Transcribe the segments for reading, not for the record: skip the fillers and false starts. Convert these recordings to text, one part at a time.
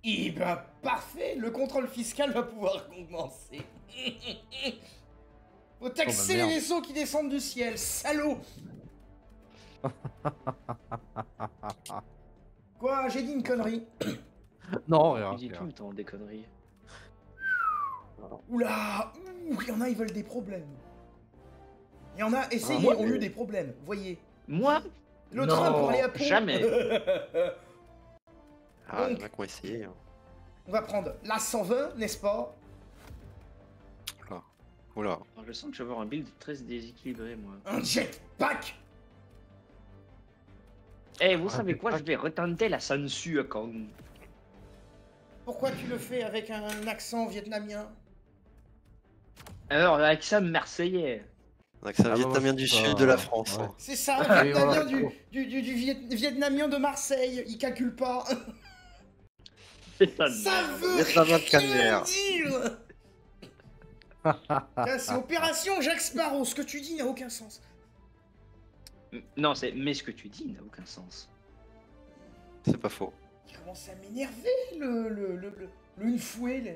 Eh ben, parfait, le contrôle fiscal va pouvoir commencer. Faut taxer les merde. vaisseaux qui descendent du ciel, salaud. Quoi, j'ai dit une connerie. Non, Tu rien. dis tout le temps des conneries. Oula, il y en a, ils veulent des problèmes. Il y en a, essayez, moi, ont eu des problèmes, voyez. Moi? Le Non, train pour aller à Pau. jamais. Ah, il y Donc- en a qui ont essayé. Hein. On va prendre la 120, n'est-ce pas? Oula. Alors, je sens que je vais avoir un build très déséquilibré, moi. Un jetpack. Eh, vous savez quoi? Je vais retenter la Sansu quand... Pourquoi tu le fais avec un accent vietnamien? Alors, avec ça, marseillais. Donc c'est un Ah, vietnamien bah, du c'est sud pas- de la France. ouais. Hein. C'est ça, Ah, oui, vietnamien voilà. du vietnamien de Marseille, il calcule pas. C'est ça. Ça veut Vietnamien de rien Caluire. dire. Là, c'est Opération Jacques Sparrow, ce que tu dis n'a aucun sens. Non, c'est... Mais ce que tu dis n'a aucun sens. C'est pas faux. Il commence à m'énerver, le une fouet, là.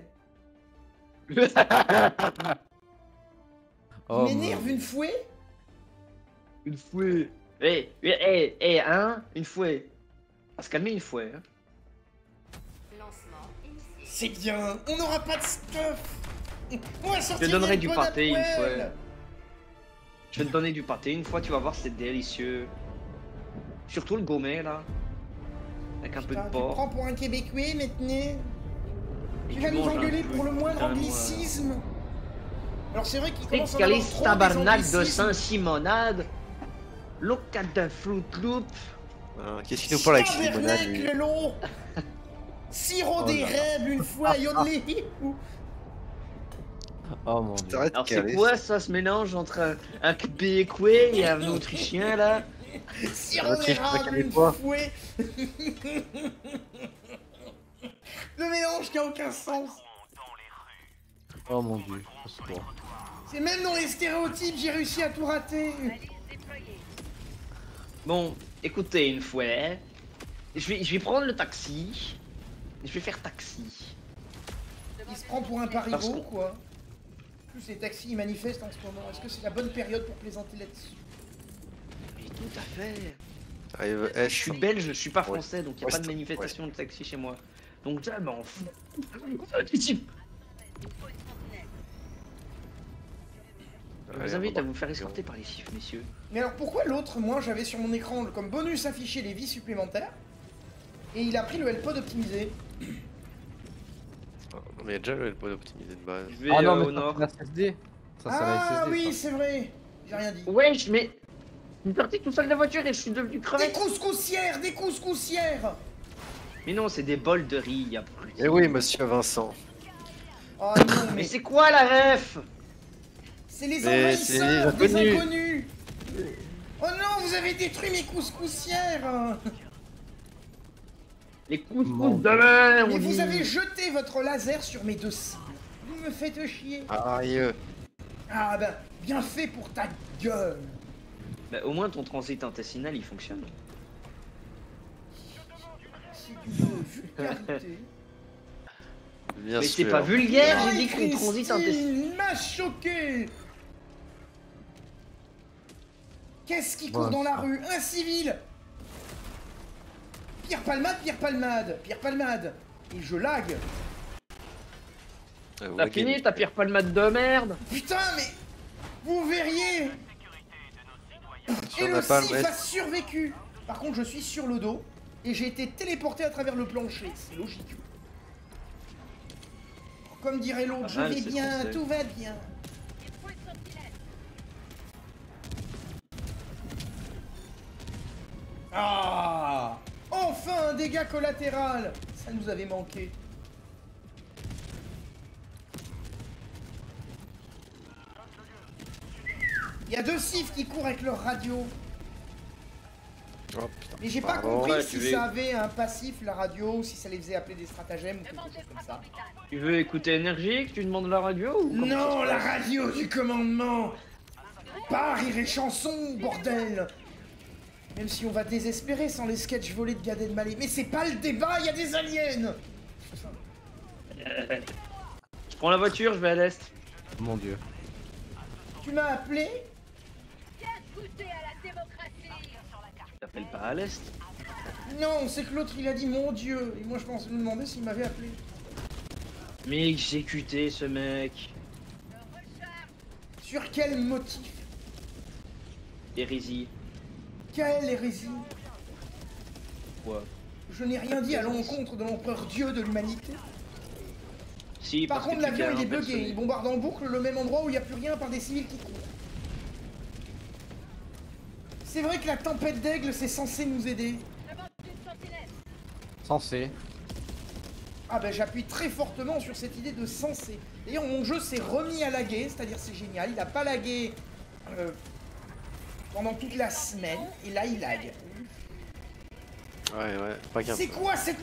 Oh, Il m'énerve, une fouet. Une fouet. Hein? Une fouet. On va se calmer une fouet. Hein. C'est bien, on n'aura pas de stuff. On va sortir Je te donnerai des du bonnes à pâté une poêle. fois. Je vais te donner du pâté une fois, tu vas voir, c'est délicieux. Surtout le gourmet là. Avec un peu Putain, de tu te porc. prends pour un Québécois maintenant. Et Tu vas nous manges un engueuler peu, pour le moindre putain, anglicisme. Alors c'est vrai qu'il C'est commence à en avoir calice trop des tabarnak de anglicismes. Saint-Simonade. Local de Fruit Loop. Hein, qu'est-ce qu'il nous parle avec ces limonades, lui Tabernacle, l'eau. Sirop Oh des là là. rêves une fois, yodelé. Oh mon dieu. T'arrêtes de Alors c'est caler. quoi ça, ce mélange entre un Québécois et un Autrichien là? Sirop L'Autriche, d'érable t'as calé une quoi fouet. Le mélange qui a aucun sens. Oh mon dieu. Au secours. C'est même dans les stéréotypes, j'ai réussi à tout rater. Bon, écoutez une fois. Je vais prendre le taxi. Je vais faire taxi. Il se prend pour un Parce parigot, que- quoi. En plus, les taxis ils manifestent en ce moment. Est-ce que c'est la bonne période pour plaisanter là-dessus? Mais tout à fait. Arrive Je suis S. belge, je suis pas Ouais. français, donc il n'y a Ouais, pas de c'est- manifestation de taxi chez moi. Donc ça m'en fous. Je vous invite à vous faire escorter par les chiffres, messieurs. Mais alors pourquoi l'autre, moi j'avais sur mon écran comme bonus affiché les vies supplémentaires et il a pris le L-Pod optimisé. Non, mais il y a déjà le pod optimisé de base. Je vais Ah non, au mais nord. ça c'est la SSD. Ça c'est la Ah SSD. oui, ça. c'est vrai. J'ai rien dit. Wesh, mais... Je suis sorti tout seul de la voiture et je suis devenu Des crevette. couscoussières, des couscoussières. Mais non, c'est des bols de riz, y'a plus. Eh oui, monsieur Vincent. Oh non, Mais mais c'est quoi la ref? c'est les Mais c'est envahisseurs, les des inconnus. inconnus. Oh non, vous avez détruit mes couscoussières. Les couscous Mon de mer, Mais on vous dit. avez jeté votre laser sur mes deux cibles. Vous me faites chier. Aïe. Ah ben, bien fait pour ta gueule. Bah, au moins ton transit intestinal il fonctionne. C'est d'une vulgarité. Bien Mais c'est sûr. pas vulgaire, j'ai dit Christine qu'on transit intestinal. m'a choqué. Qu'est-ce qui court Ouais, dans la ça. rue? Un civil. Pierre Palmade, Pierre Palmade, Pierre Palmade. Et je lag. Vous T'as laguez. fini ta pierre palmade de merde? Putain, mais vous verriez. Si Et on le n'a pas le sif reste- a survécu. Par contre, je suis sur le dos et j'ai été téléporté à travers le plancher. C'est logique. Comme dirait l'autre, Pas je mal, vais c'est bien, français. tout va bien. Ah! Enfin un dégât collatéral! Ça nous avait manqué. Il y a deux sifs qui courent avec leur radio. Oh, putain. Mais j'ai pas Pardon. compris Ouais, si tu veux- ça avait un passif, la radio, ou si ça les faisait appeler des stratagèmes ou quelque chose comme ça. Tu veux écouter énergie, que tu demandes la radio ou comment ça Non, se la passe? radio du commandement! Pas rire et chanson, bordel! Même si on va désespérer sans les sketchs volés de Gad Elmaleh. Mais c'est pas le débat, il y a des aliens! tout ça. Je prends la voiture, je vais à l'est. Mon dieu. Tu m'as appelé? Tu t'appelles pas à l'est? Non, c'est que l'autre il a dit mon dieu. Et moi je pensais me demander s'il m'avait appelé. Mais exécuté ce mec. Sur quel motif? Hérésie. Quelle hérésie? Quoi? Je n'ai rien dit à l'encontre de l'empereur dieu de l'humanité. Si, Par parce contre que tu l'avion viens il est bugué, impersoner. il bombarde en boucle le même endroit où il n'y a plus rien par des civils qui courent. C'est vrai que la tempête d'aigle c'est censé nous aider. Censé. Ah ben j'appuie très fortement sur cette idée de censé. D'ailleurs mon jeu s'est remis à laguer, c'est-à-dire c'est génial, il a pas lagué pendant toute la semaine, et là il lag. Ouais, ouais, pas qu'un C'est peu. quoi cette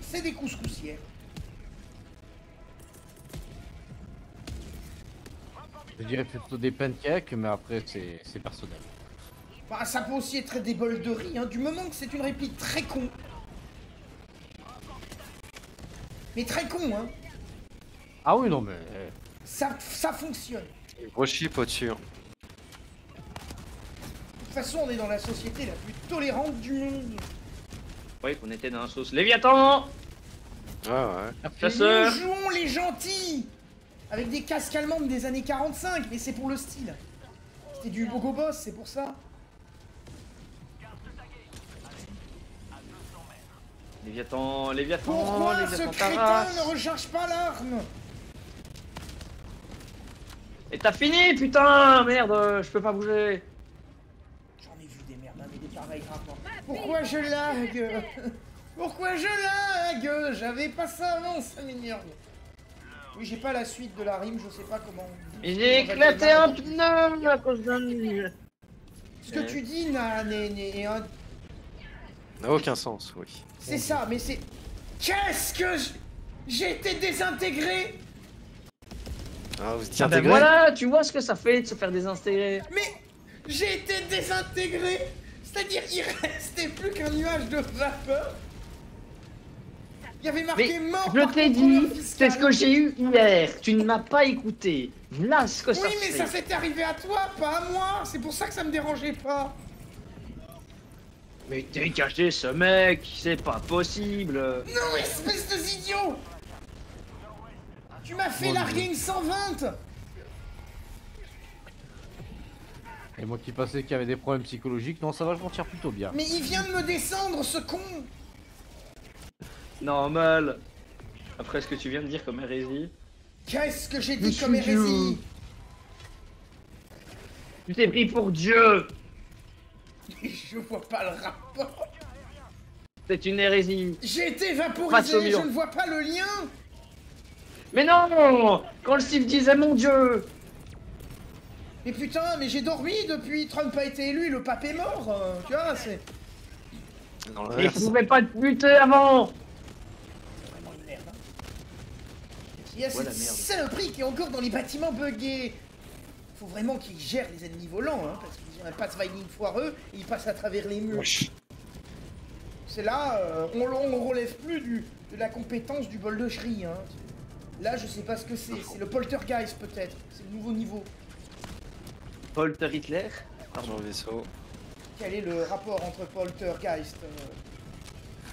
C'est des couscoussières. Je dirais plutôt des pancakes, mais après c'est personnel. Bah ça peut aussi être des bols de riz, hein, du moment que c'est une réplique très con. Mais très con, hein. Ah oui, non mais... Ça fonctionne. Gros chip au-dessus. De toute façon, on est dans la société la plus tolérante du monde. Oui, qu'on était dans la sauce. Léviathan! Ouais, ouais. Et Chasseur! nous jouons les gentils avec des casques allemandes des années 45, mais c'est pour le style. C'était du Bogo Boss, c'est pour ça. Léviathan, Léviathan, Pourquoi ce Léviathan crétin Taras. ne recharge pas l'arme? Et t'as fini, putain! Merde, je peux pas bouger. J'en ai vu des merdes, hein, mais des pareils rapports. Pourquoi je lag? Pourquoi je lag? J'avais pas ça avant, ça m'énerve. Oui, j'ai pas la suite de la rime, je sais pas comment... Mais j'ai éclaté un pneu à cause d'un mur. Ce que tu dis n'est un... N'a aucun sens, oui. C'est ça, mais c'est... Qu'est-ce que j'ai été désintégré? Ah, vous étiez Ah ben intégré? voilà, tu vois ce que ça fait de se faire désintégrer. Mais j'ai été désintégré. C'est-à-dire il restait plus qu'un nuage de vapeur. Il y avait marqué Mais mort je par t'ai contrôleur dit, fiscal. c'est ce que j'ai eu hier. Tu ne m'as pas écouté. Voilà ce que ça Oui, mais fait. ça s'était arrivé à toi, pas à moi. C'est pour ça que ça me dérangeait pas. Mais dégagez ce mec, c'est pas possible. Non, espèce de idiot. Tu m'as fait Mon larguer Dieu. une 120. Et moi qui pensais qu'il y avait des problèmes psychologiques, non ça va, je m'en tire plutôt bien. Mais il vient de me descendre, ce con. Normal. Après ce que tu viens de dire comme hérésie. Qu'est-ce que j'ai Je dit comme suis hérésie? Tu t'es pris pour Dieu. Je vois pas le rapport. C'est une hérésie. J'ai été Face au vaporisé, mur. je ne vois pas le lien. Mais non. Quand le Steve disait mon Dieu. Mais putain, mais j'ai dormi depuis Trump a été élu, le pape est mort. Tu vois, c'est Dans Mais l'inverse. je pouvais pas te buter avant. vraiment une merde. Hein. Il y a Voilà, cette merde. saloperie qui est encore dans les bâtiments buggés. Faut vraiment qu'ils gèrent les ennemis volants, hein, parce qu'ils ont un pathfinding foireux et ils passent à travers les murs. Wesh. C'est là, on relève plus de la compétence du bol de chenille. Hein. Là, je sais pas ce que c'est le poltergeist peut-être, c'est le nouveau niveau. Polter Hitler. Argent vaisseau. Quel est le rapport entre poltergeist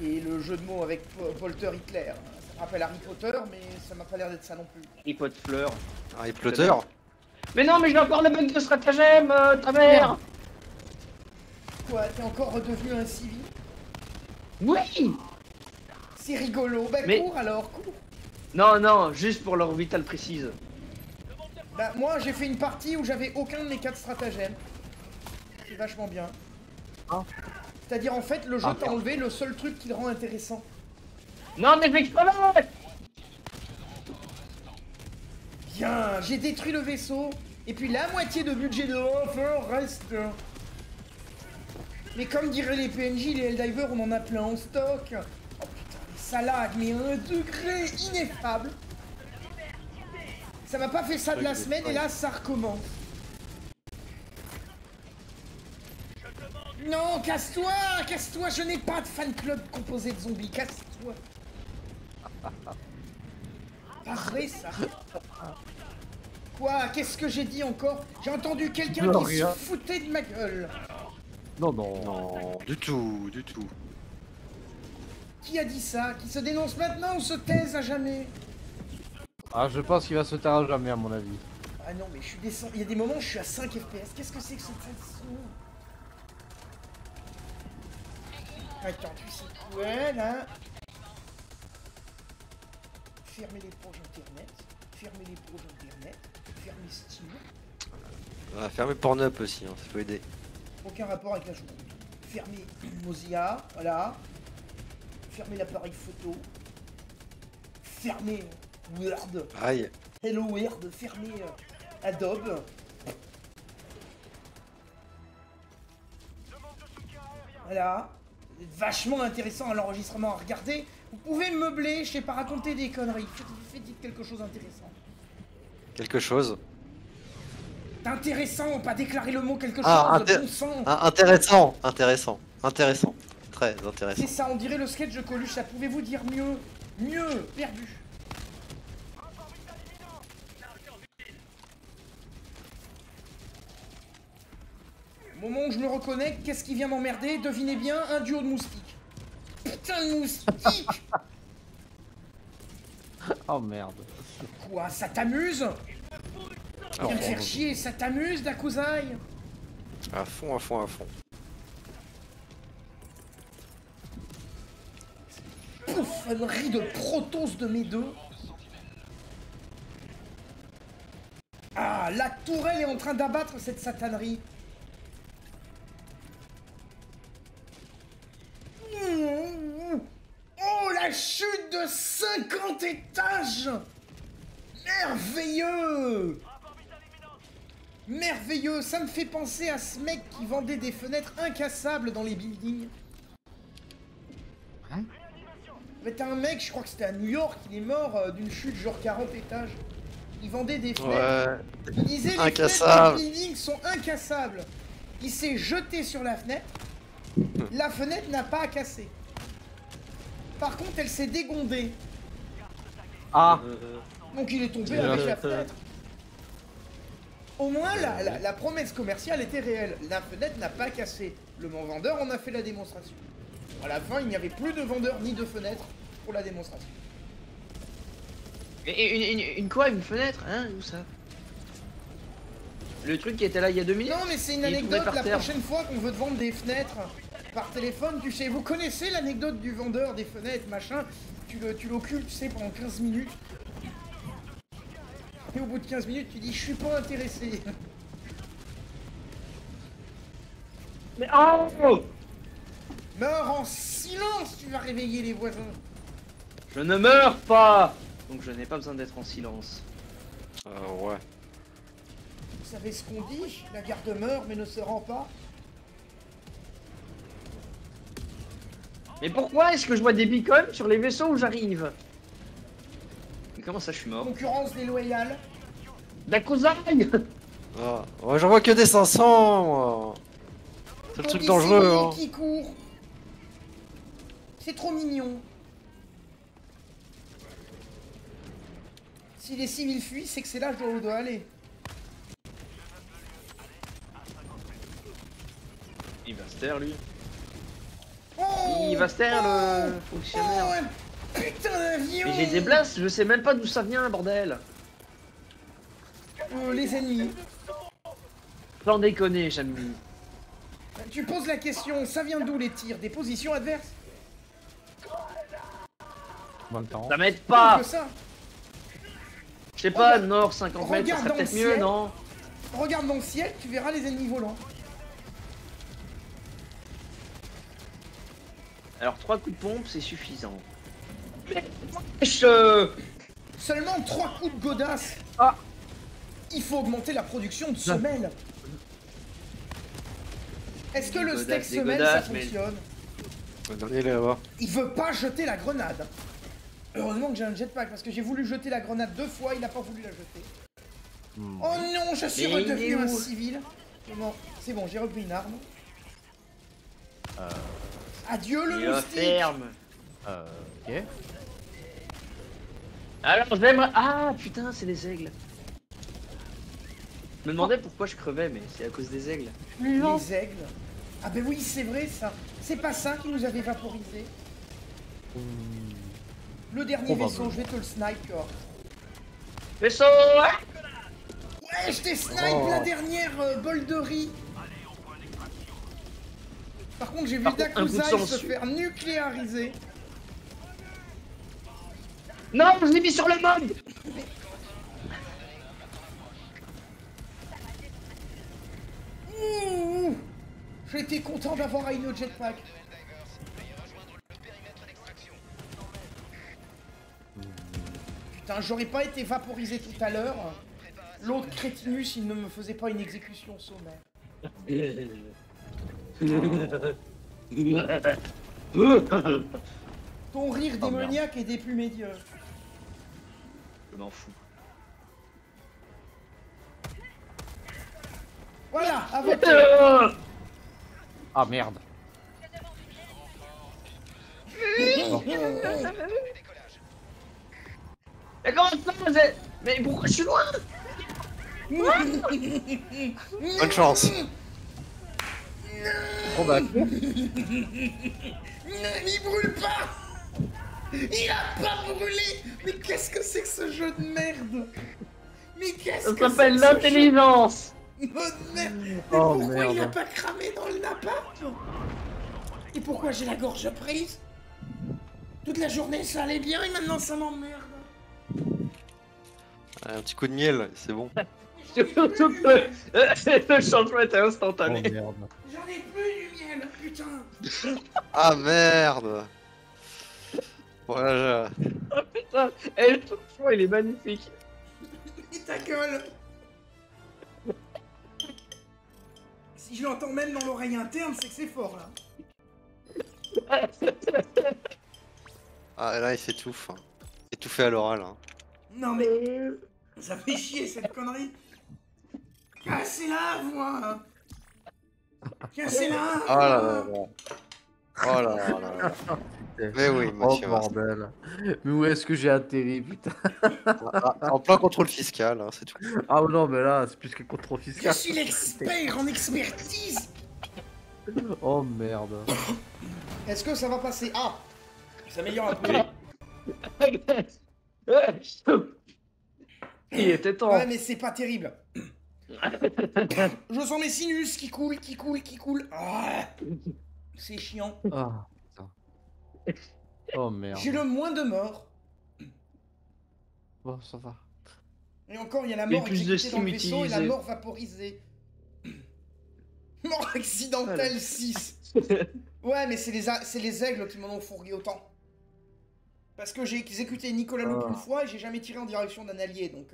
et le jeu de mots avec Polter Hitler? Ça me rappelle Harry Potter, mais ça m'a pas l'air d'être ça non plus. Et pot de fleurs. Ah, il pleuteur. Mais non, mais j'ai encore le bug de stratagème, ta mère. Quoi, t'es encore redevenu un civil? Oui. C'est rigolo, bah Mais- cours alors, cours. Non, non, juste pour leur vital précise. Bah moi j'ai fait une partie où j'avais aucun de mes 4 stratagèmes. C'est vachement bien. Ah. C'est-à-dire en fait le jeu Ah, t'a enlevé le seul truc qui le rend intéressant. Non, mais je vais exploser. Bien, j'ai détruit le vaisseau. Et puis la moitié de budget de Hofer reste. Mais comme diraient les PNJ, les Helldivers, on en a plein en stock. Oh putain, mais ça lag, mais à un degré ineffable. Ça m'a pas fait ça de la semaine et là ça recommence. Non, casse-toi, casse-toi, je n'ai pas de fan club composé de zombies, casse-toi. Pas vrai ça. Quoi? Qu'est-ce que j'ai dit encore? J'ai entendu quelqu'un Non, qui se rien. foutait de ma gueule. Non, non. Non, du tout, du tout. Qui a dit ça? Qui se dénonce maintenant ou se taise à jamais? Ah, je pense qu'il va se taire à jamais, à mon avis. Ah non, mais je suis descendu. Il y a des moments où je suis à 5 FPS. Qu'est-ce que c'est que cette façon? Attends, tu sais quoi là? Fermez les pages internet. Fermez les pages internet. Fermez Steam. Ah, fermez Pornhub aussi, hein, ça peut aider. Aucun rapport avec la journée. Fermez Mozilla, voilà. Fermez l'appareil photo. Fermez Word. Aïe. Hello Word. Fermez Adobe. Voilà. Vachement intéressant à l'enregistrement à regarder. Vous pouvez meubler, je sais pas, raconter des conneries. Faites quelque chose d'intéressant. Quelque chose. D'intéressant, pas déclarer le mot quelque chose Ah, de bon sang. Intéressant, intéressant, intéressant. Très intéressant. C'est ça, on dirait le sketch de Coluche, ça pouvez-vous dire mieux? Mieux, perdu. Au moment où je me reconnecte, qu'est-ce qui vient m'emmerder? Devinez bien, un duo de moustiques. Putain de moustiques! Oh merde. Quoi, ça t'amuse? Alors, Viens me faire chier, ça t'amuse, Dakuzai? à fond, à fond, à fond. Pouf, un riz de protos de mes deux. Ah, la tourelle est en train d'abattre cette satanerie. Oh, la chute de 50 étages! Merveilleux! Merveilleux, ça me fait penser à ce mec qui vendait des fenêtres incassables dans les buildings. Hein? Mais t'as un mec, je crois que c'était à New York, il est mort d'une chute genre 40 étages. Il vendait des fenêtres. Ouais. Il disait les Incassables. fenêtres des buildings sont incassables. Il s'est jeté sur la fenêtre. La fenêtre n'a pas à casser. Par contre, elle s'est dégondée. Ah, Donc il est tombé avec la fenêtre. Au moins, la promesse commerciale était réelle. La fenêtre n'a pas cassé. Le vendeur en a fait la démonstration. À la fin, il n'y avait plus de vendeur ni de fenêtre pour la démonstration. Et une quoi? Une fenêtre? Hein? Où ça? Le truc qui était là il y a 2 minutes? Non, mais c'est une Il est tombé anecdote. par La terre. prochaine fois qu'on veut te vendre des fenêtres par téléphone, tu sais, vous connaissez l'anecdote du vendeur des fenêtres, machin. Tu l'occultes, tu sais, pendant 15 minutes. Et au bout de 15 minutes, tu dis, je suis pas intéressé. Mais oh! Meurs en silence, tu vas réveiller les voisins. Je ne meurs pas! Donc je n'ai pas besoin d'être en silence. Ouais. Vous savez ce qu'on dit? La garde meurt mais ne se rend pas. Mais pourquoi est-ce que je vois des beacons sur les vaisseaux où j'arrive? Mais comment ça je suis mort? Concurrence déloyale. Dakuzai! Ah, ouais, j'en vois que des 500, moi. C'est le truc Des dangereux, civils hein. qui courent. C'est trop mignon. Si les civils fuient, c'est que c'est là où on doit aller. Il va se taire lui. Oh, Il va se taire le oh, fonctionnaire. un putain d'avion. Mais j'ai des blasts, je sais même pas d'où ça vient, bordel. Les ennemis. Sans déconner, Jamie. Tu poses la question, ça vient d'où les tirs? Des positions adverses? en même temps. Ça m'aide pas. Que ça. Je sais pas, Regarde- nord 50 mètres, ça regarde serait dans peut-être le mieux, ciel. non? Regarde dans le ciel, tu verras les ennemis volants. Alors 3 coups de pompe, c'est suffisant. Seulement 3 coups de godasse. Ah. Il faut augmenter la production de semelles. Est-ce que le Godasses, steak des semelle godasses, ça mais- fonctionne? Le dernier là-bas. Il veut pas jeter la grenade. Heureusement que j'ai un jetpack parce que j'ai voulu jeter la grenade 2 fois, il n'a pas voulu la jeter. Hmm. Oh non, je suis Mais il redevenu est un où? civil. Non, c'est bon, j'ai repris une arme. Adieu le Il moustique. ferme. Ok. Alors j'aimerais... Ah putain, c'est les aigles. Je me demandais pourquoi je crevais, mais c'est à cause des aigles. Les aigles. Ah ben oui, c'est vrai ça. C'est pas ça qui nous avait vaporisé. Le dernier Probable. vaisseau, je vais te le snipe, quoi. Vaisseau. Ouais, je t'ai snipe Oh. la dernière bol de riz. Par contre, j'ai vu Par contre, un coup de Dakuzai sang se dessus. faire nucléariser. Non, je l'ai mis sur le mode. Ouh, j'étais content d'avoir Aino Jetpack. Putain, j'aurais pas été vaporisé tout à l'heure. L'autre crétinus, il ne me faisait pas une exécution sommaire. Ton rire Oh, démoniaque est des plus médiocres. Je m'en fous. Voilà, à votre Ah merde. Mais comment ça mais pourquoi je suis loin? Bonne chance. Oh bah, Il brûle pas. Il a pas brûlé. Mais qu'est-ce que c'est que ce jeu de merde? Mais qu'est-ce Ça que s'appelle c'est que ce l'intelligence. jeu de merde? Mais Oh, pourquoi il a merde. pas cramé dans le napalm? Et pourquoi j'ai la gorge prise? Toute la journée ça allait bien et maintenant ça m'emmerde. Un petit coup de miel, c'est bon. Surtout que le changement était oh instantané. merde. J'en ai plus du miel, putain. Ah merde. Voilà. Oh putain, et le changement il est magnifique. Et ta gueule. Si je l'entends même dans l'oreille interne, c'est que c'est fort là. Ah là il s'étouffe. Hein. Étouffé à l'oral. Hein. Non mais ça fait chier cette connerie. Cassez-la, moi. Cassez-la. Oh là là là. Oh là là là. Mais oui, Oh monsieur. bordel. Mais où est-ce que j'ai atterri, putain? En plein contrôle fiscal, hein, c'est tout. Ah non, mais là, c'est plus que contrôle Je fiscal. suis l'expert en expertise. Oh merde. Est-ce que ça va passer? Ah, ça améliore un peu. Il était temps. Ouais, mais c'est pas terrible. Je sens mes sinus qui coulent, qui coulent, qui coulent. Ah, c'est chiant. Ah, putain. Oh merde. J'ai le moins de morts. Bon, ça va. Et encore, il y a la Et mort plus de exécutée dans le stream vaisseau et la utilisé. mort vaporisée. Mort accidentelle 6. Ouais, mais c'est les aigles qui m'en ont fourgué autant. Parce que j'ai exécuté Nicolas Loup une fois et j'ai jamais tiré en direction d'un allié, donc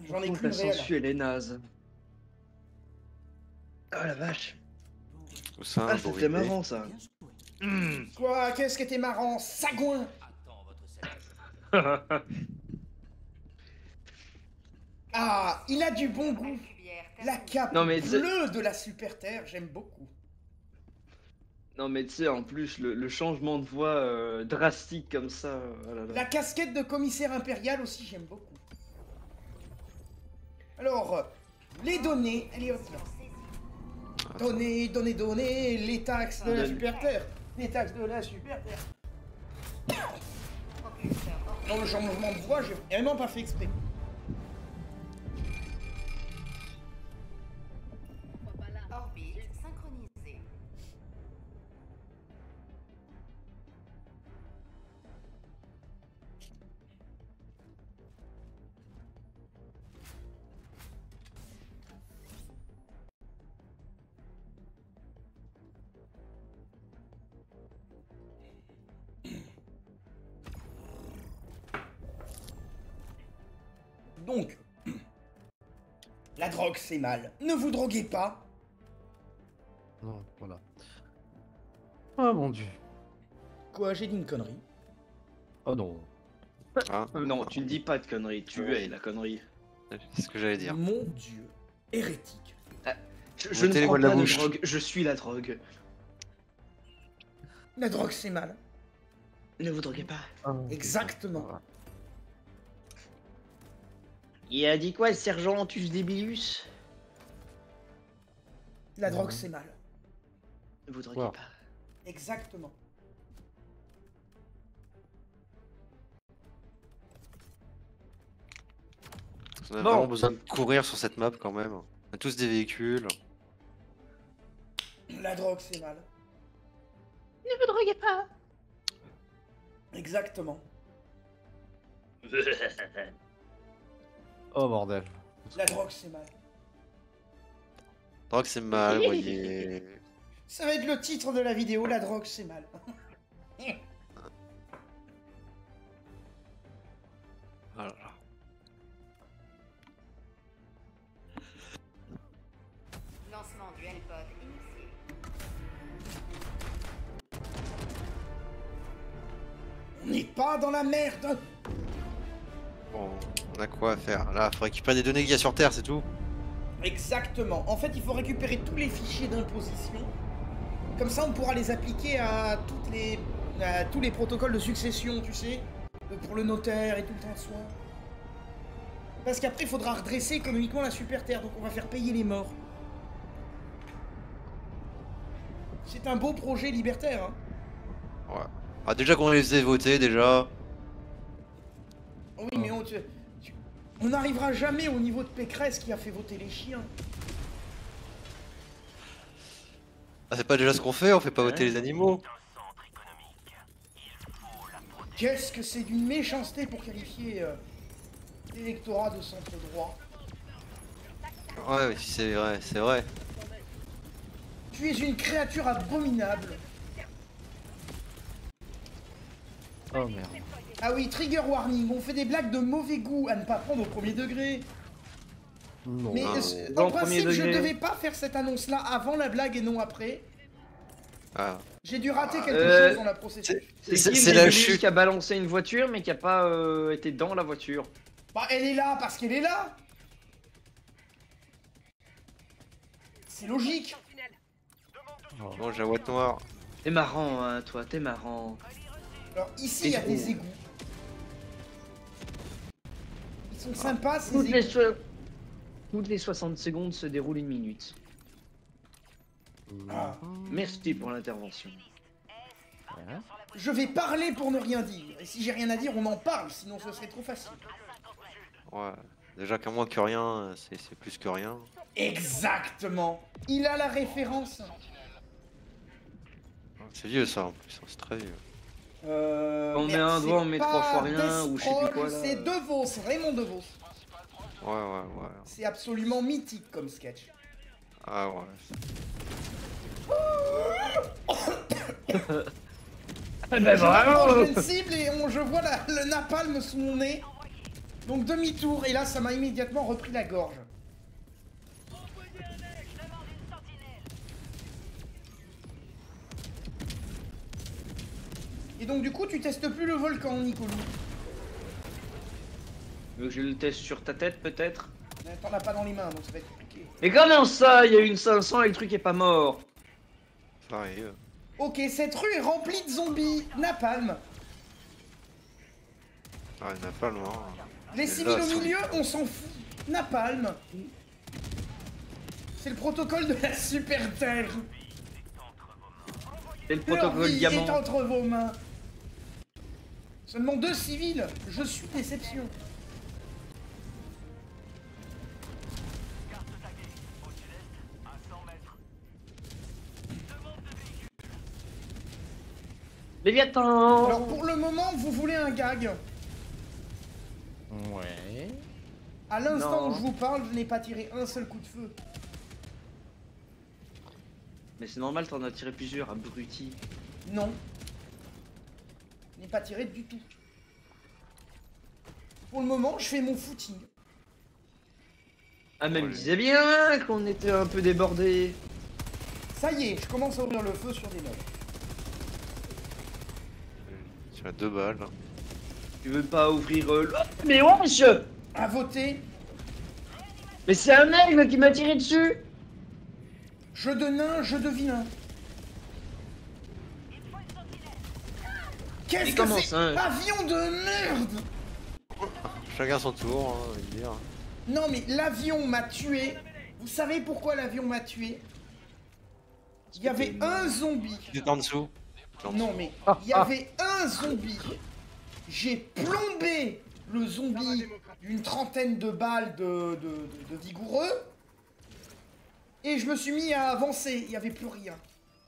j'en ai qu'une La réelle. sensuelle est naze. Ah la vache. Tout ça, Ah c'était marrant ça. Quoi? Qu'est-ce qui était marrant? Sagouin! Ah, il a du bon goût. La cape Non, mais bleue de la Super Terre, j'aime beaucoup. Non mais tu sais en plus le changement de voix drastique comme ça. Oh là là. La casquette de commissaire impérial aussi, j'aime beaucoup. Alors, les données, allez hop là. Données, les taxes de la Super Terre. Les taxes de la Super Terre. Non, le changement de voix, j'ai vraiment pas fait exprès. Orbite synchronisée. Donc, la drogue c'est mal. Ne vous droguez pas. Non, voilà. Ah mon dieu. Quoi, j'ai dit une connerie. Oh non. Hein, Non tu ne dis pas de conneries, tu es la connerie. c'est ce que j'allais dire. Mon dieu, hérétique. Je ne Mettez les prends mots de la pas de bouche. drogue, je suis la drogue. La drogue, c'est mal. Ne vous droguez pas. Exactement. Il a dit quoi, sergent Antus Debilius? La drogue, c'est mal. Ne vous droguez Wow. pas. Exactement. On a Bon. vraiment besoin de courir sur cette map quand même. On a tous des véhicules. La drogue, c'est mal. Ne vous droguez pas. Exactement. Oh bordel. La drogue, c'est mal. Donc c'est mal, voyez. Ça va être le titre de la vidéo, la drogue, c'est mal. Voilà. Lancement du L-Pod initié. On n'est pas dans la merde. Bon, on a quoi à faire? Là, faut récupérer des données qu'il y a sur Terre, c'est tout. Exactement. En fait, il faut récupérer tous les fichiers d'imposition. Comme ça, on pourra les appliquer à tous les protocoles de succession, tu sais, pour le notaire et tout le temps de soin. Parce qu'après, il faudra redresser économiquement la super terre, donc on va faire payer les morts. C'est un beau projet libertaire, hein. Ouais. Ah, déjà qu'on les faisait voter, déjà. Oui, mais on n'arrivera jamais au niveau de Pécresse qui a fait voter les chiens. Ah, c'est pas déjà ce qu'on fait, on fait pas voter les animaux. Qu'est-ce que c'est d'une méchanceté pour qualifier l'électorat de centre droit. Ouais, oui, c'est vrai, c'est vrai. Tu es une créature abominable. Oh merde. Ah oui, trigger warning, on fait des blagues de mauvais goût à ne pas prendre au premier degré. Non. Mais Non. Dans en le premier principe, je degré. devais pas faire cette annonce-là avant la blague et non après. Ah. J'ai dû rater quelque chose dans la processus. C'est C'est- qui c'est le la Debilius chute. qui a balancé une voiture mais qui a pas été dans la voiture? Bah, elle est là parce qu'elle est là. C'est logique. Bon, j'ai la boîte noire. T'es marrant, hein, toi, t'es marrant. Alors ici, il y a Et- des égouts. Ils sont sympas, ces Toutes les, égouts. so- toutes les 60 secondes se déroule une minute. Ah. Merci pour l'intervention. Ouais. Je vais parler pour ne rien dire. Et si j'ai rien à dire, on en parle, sinon ce serait trop facile. Ouais. Déjà qu'à moins que rien, c'est plus que rien. Exactement. Il a la référence. C'est vieux ça en plus, hein, c'est très vieux. On met merde, un doigt, c'est on met pas 3 fois rien, ou je sais plus Destroll, quoi, là. C'est De Vos, Raymond De Vos. Ouais, ouais, ouais. C'est absolument mythique comme sketch. Ah ouais. Ben Je m'approche d'une cible et je vois le napalm sous mon nez. Donc demi-tour, et là ça m'a immédiatement repris la gorge. Et donc du coup tu testes plus le volcan, Nicolou. Tu veux que je le teste sur ta tête peut-être? T'en as pas dans les mains, donc ça va être compliqué. Mais comment ça? Il y a une 500 et le truc est pas mort. Ça arrive. Ok, cette rue est remplie de zombies. Napalm. Ah, il n'y en a pas loin. Les Et civils là, au ça- milieu, on s'en fout. Napalm. C'est le protocole de la super terre. C'est le Leur protocole vie est diamant. entre vos mains. Seulement 2 civils. Je suis déception. Léviathan. Alors pour le moment, vous voulez un gag. Ouais. À l'instant Non. où je vous parle, je n'ai pas tiré un seul coup de feu. Mais c'est normal, t'en as tiré plusieurs, abruti. Non. Je n'ai pas tiré du tout. Pour le moment, je fais mon footing. Ah, même Ouais. disait bien qu'on était un peu débordés. Ça y est, je commence à ouvrir le feu sur des meubles. Tu as 2 balles. Tu veux pas ouvrir le... Mais wesh! À voter, Mais c'est un aigle qui m'a tiré dessus! jeu de nain, jeu de vilain. Qu'est-ce Il que commence, c'est? hein. Avion de merde! Chacun son tour, hein, je veux dire. Non mais l'avion m'a tué. Vous savez pourquoi l'avion m'a tué? Il y avait un zombie. Il est en dessous. Non mais il y avait un zombie. J'ai plombé le zombie d'une trentaine de balles de vigoureux. Et je me suis mis à avancer. Il n'y avait plus rien.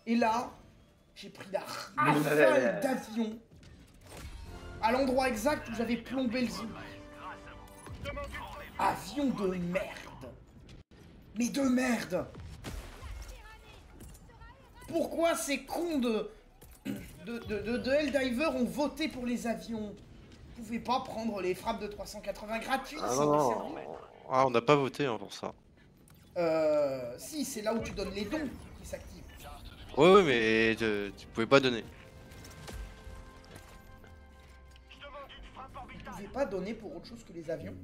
Et là, j'ai pris la rafale d'avion à l'endroit exact où j'avais plombé le zombie. Avion de merde. Mais de merde. Pourquoi ces cons de Helldiver ont voté pour les avions? Vous pouvez pas prendre les frappes de 380 gratuites. Ah ça non, me non. sert. Ah, on n'a pas voté hein, pour ça. Si, c'est là où tu donnes les dons qui s'activent. Ouais, mais tu pouvais pas donner. Vous pouvez pas donner pour autre chose que les avions.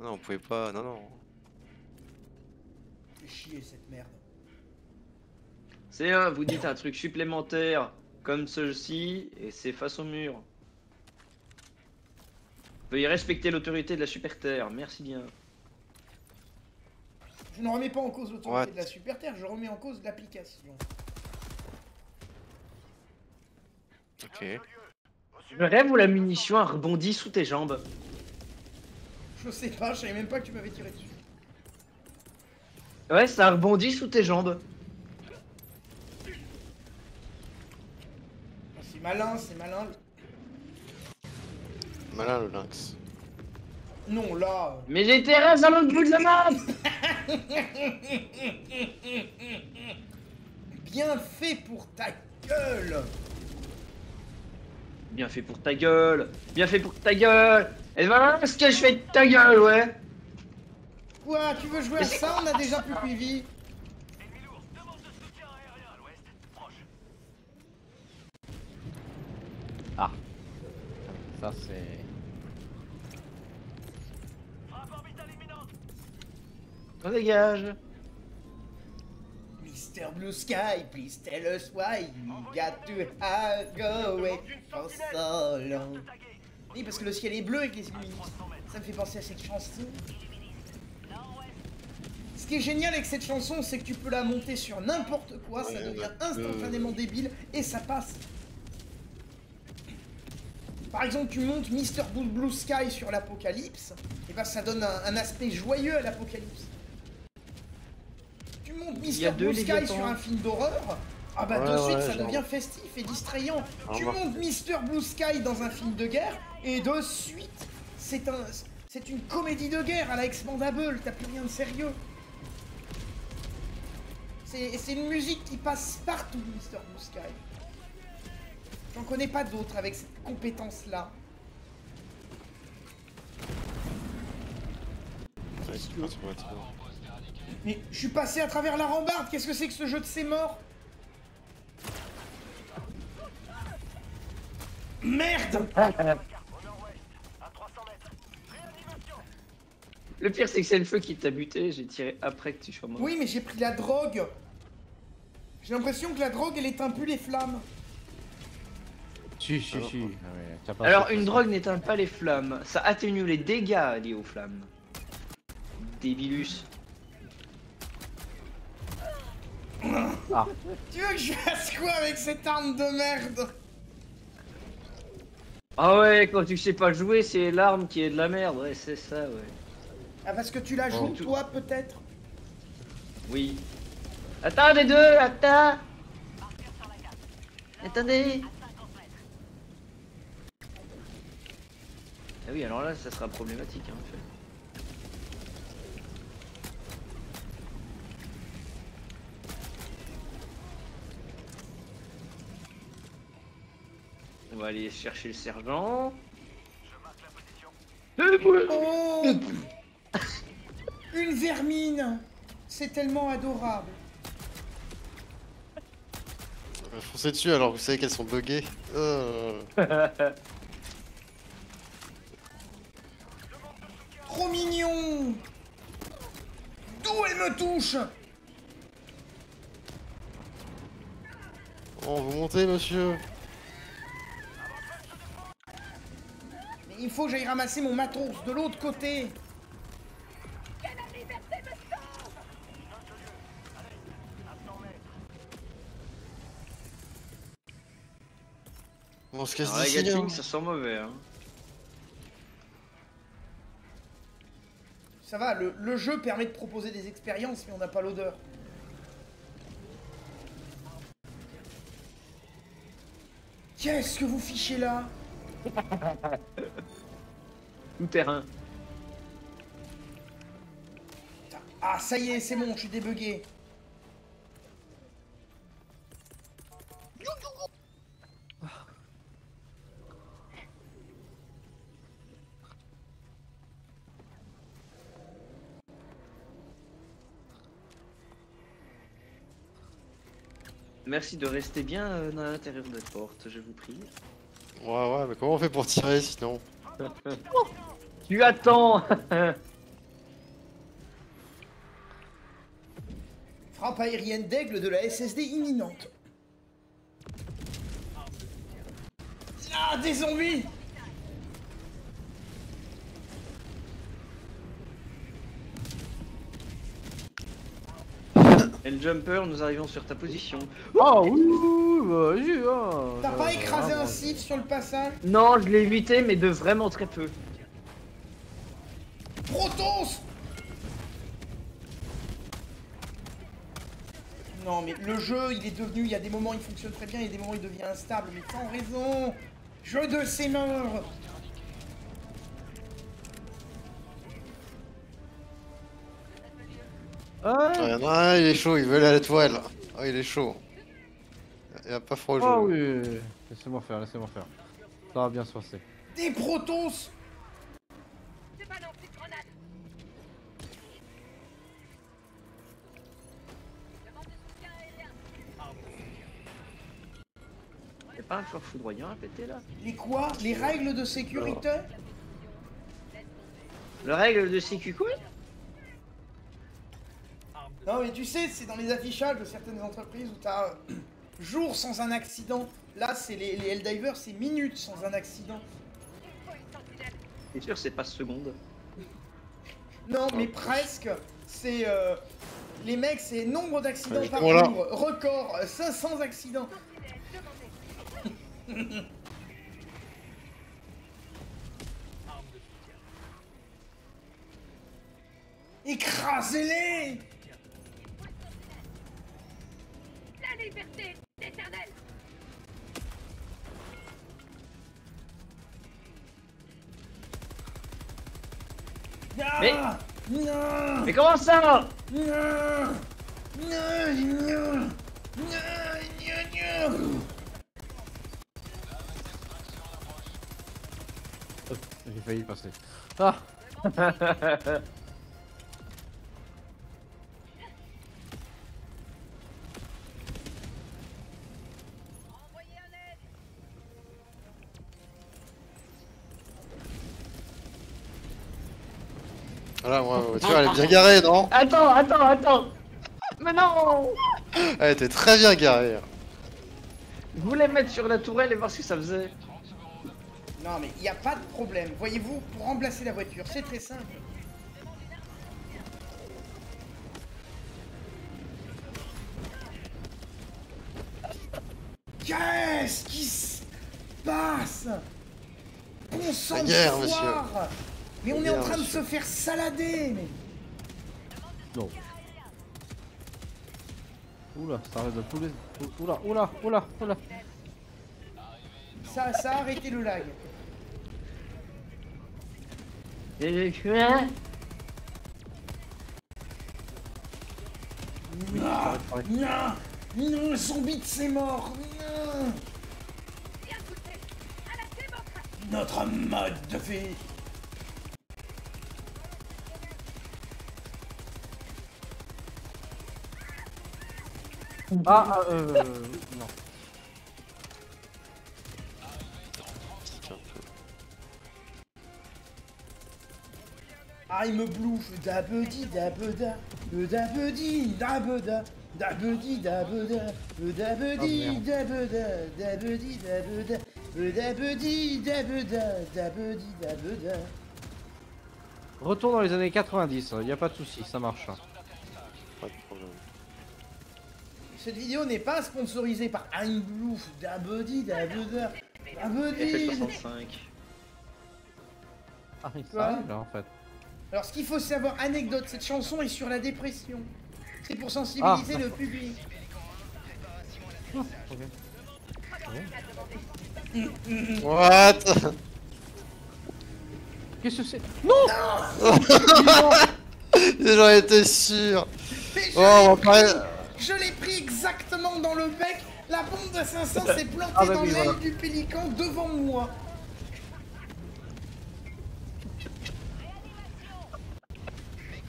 Non, on pouvait pas. Non, non. Fais chier cette merde. C'est un, vous dites un truc supplémentaire comme ceci et c'est face au mur. Veuillez respecter l'autorité de la Super Terre, merci bien. Je ne remets pas en cause l'autorité What? de la Super Terre, je remets en cause l'application. Ok. Le rêve où la munition a rebondi sous tes jambes. Je sais pas, je savais même pas que tu m'avais tiré dessus. Ouais, ça a rebondi sous tes jambes. C'est malin, c'est malin. Malin le lynx. Non, là... Mais j'ai Thérèse à l'autre bout de la map. Bien fait pour ta gueule. Bien fait pour ta gueule. Bien fait pour ta gueule. Et voilà ce que je fais de ta gueule, ouais. Quoi, tu veux jouer à ça? On a déjà plus suivi. Ah. Ça c'est... On dégage. Mr. Blue Sky, please tell us why you got to go away for so long. Oui, parce que le ciel est bleu avec les illuministes. Ça me fait penser à cette chanson. Ce qui est génial avec cette chanson, c'est que tu peux la monter sur n'importe quoi, ça devient instantanément débile et ça passe. Par exemple, tu montes Mr. Blue Sky sur l'Apocalypse, et bah ça donne un aspect joyeux à l'Apocalypse. Tu montes y a Mr. deux Blue Sky Léviathans. sur un film d'horreur, ah bah Ouais, de suite ouais, ça genre. devient festif et distrayant. Ah, Tu bah. montes Mr. Blue Sky dans un film de guerre, et de suite c'est une comédie de guerre à la Expandable, t'as plus rien de sérieux. C'est une musique qui passe partout, Mr. Blue Sky. J'en connais pas d'autres avec cette compétence-là. Ouais, c'est pas trop être- Mais je suis passé à travers la rambarde, qu'est-ce que c'est que ce jeu de ces morts? Merde! Le pire, c'est que c'est le feu qui t'a buté. J'ai tiré après que tu sois mort. Oui, mais j'ai pris la drogue. J'ai l'impression que la drogue, elle éteint plus les flammes. Si. Ah ouais, t'as pas Alors, fait une ça. drogue n'éteint pas les flammes. Ça atténue les dégâts liés aux flammes. Débilus. Ah. Tu veux que je fasse quoi avec cette arme de merde? Ah ouais, quand tu sais pas jouer, c'est l'arme qui est de la merde. Ouais, c'est ça, ouais. Ah, parce que tu la joues, Oh. toi, peut-être? Oui. Attends, les deux, attends. Attendez. Ah oui, alors là, ça sera problématique, hein, en fait. On va aller chercher le sergent. Oh! Une vermine! C'est tellement adorable. Foncez dessus alors vous savez qu'elles sont buggées. Trop mignon! D'où elle me touche? Oh, vous montez monsieur. il faut que j'aille ramasser mon matos de l'autre côté. On se casse Alors, la d'ici. Gatling, Hein. ça sent mauvais. Hein. Ça va, le jeu permet de proposer des expériences, mais on n'a pas l'odeur. Qu'est-ce que vous fichez là? Tout terrain. Ah, ça y est, c'est bon, je suis débugué. Merci de rester bien à l'intérieur des portes, je vous prie. Ouais, mais comment on fait pour tirer sinon? Tu attends. Frappe aérienne d'aigle de la SSD imminente. Ah, des zombies! Et le jumper, nous arrivons sur ta position. Oh oui, vas-y, hein. T'as pas écrasé un site sur le passage? Non, je l'ai évité, mais de vraiment très peu. Protos! Non mais le jeu il est devenu, il y a des moments il fonctionne très bien, il y a des moments il devient instable, mais sans raison! Jeu de ses morts! Ah, Il y en a un, il est chaud, il veut aller à la toile. Ah, il est chaud. Il a pas froid au jeu. oh oui. Laissez-moi faire, laissez-moi faire. Ça va bien se passer. Des Protos! Y'a pas un fort foudroyant à péter là? Les quoi? Les règles de sécurité? Le règle de sécu quoi? Non mais tu sais, c'est dans les affichages de certaines entreprises où t'as jours sans un accident. Là c'est les Helldivers, c'est minutes sans un accident. T'es sûr c'est pas seconde? Non mais presque. C'est les mecs, c'est nombre d'accidents Ouais, par voilà. jour, record, 500 accidents. Écrasez-les! La liberté éternelle. Mais- Ah non! Mais comment ça? Non! Non! Non! Non! Hop, j'ai failli y passer. Ah. Voilà, moi, tu vois, elle est bien garée, non? Attends. Mais non! Elle était très bien garée. Je voulais mettre sur la tourelle et voir ce que ça faisait. Non mais il n'y a pas de problème. Voyez-vous, pour remplacer la voiture, c'est très simple. Qu'est-ce qui se passe? Bon sang La de guerre, foire! Mais on La est en guerre, train de monsieur. se faire salader, mais... Non. Oula, ça arrête de tous les... Oula. Ça a arrêté le lag. Et quoi? Non, non, zombie de ses morts, non. Notre mode de vie. Non. I'm blue, dabedi dabeda, dabedi dabeda, dabedi dabeda, dabedi dabeda, dabedi dabeda, Dabedi, dabeda, dabedi, dabeda. Retour dans les années 90, y a pas de souci, ça marche. Pas de problème. Cette vidéo n'est pas sponsorisée par Einblouf, dabedi, dabeda, dabedi. FF65. Ah, il Quoi s'arrête là en fait. Alors ce qu'il faut savoir, anecdote, cette chanson est sur la dépression. C'est pour sensibiliser le public. Ok. What? Qu'est-ce que c'est? Non. J'en étais sûr. Mais Oh, on va parler. je l'ai pris exactement dans le bec. La bombe de 500 s'est plantée Ah bah dans oui, l'aile voilà. du pélican devant moi.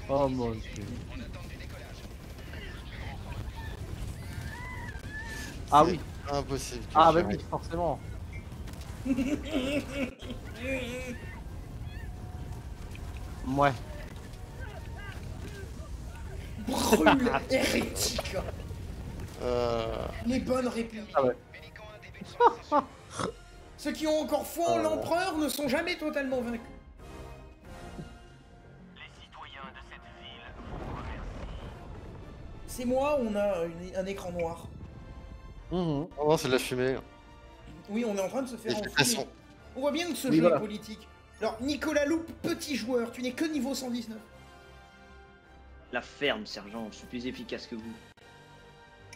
Oh mon dieu. Ah oui. Impossible. que Ah j'y bah oui, arrive. forcément. Ouais. Brûle, hérétique. Euh... Les bonnes répliques. Ah ouais. Ceux qui ont encore foi en l'empereur ne sont jamais totalement vaincus. C'est moi, on a un écran noir. Oh non, c'est de la fumée. Oui, on est en train de se faire Et enfumer. façon. On voit bien que ce Oui, jeu voilà. est politique. Alors, Nicolas Loup, petit joueur, tu n'es que niveau 119. La ferme, sergent, je suis plus efficace que vous.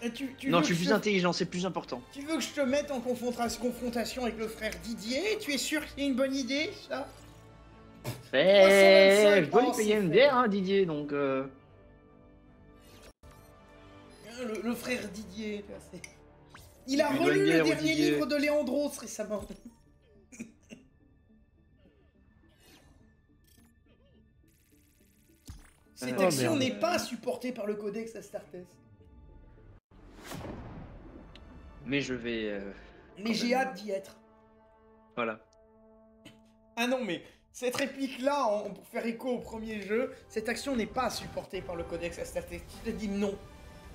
Et tu Non, veux je suis que plus intelligent, c'est plus important. Tu veux que je te mette en confrontation avec le frère Didier? Tu es sûr que c'est une bonne idée, ça? Eh, 325, je dois lui oh, payer c'est une fait. bière, hein, Didier, donc Le frère Didier, tu vois, c'est... Il a lui dois relu une le bière au dernier Didier. livre de Léandros récemment. Cette Oh, action merde. n'est pas supportée par le codex Astartes. mais je vais Mais j'ai hâte d'y être. voilà. Ah non, mais cette réplique-là, pour faire écho au premier jeu, cette action n'est pas supportée par le codex Astartes. Tu te dis non.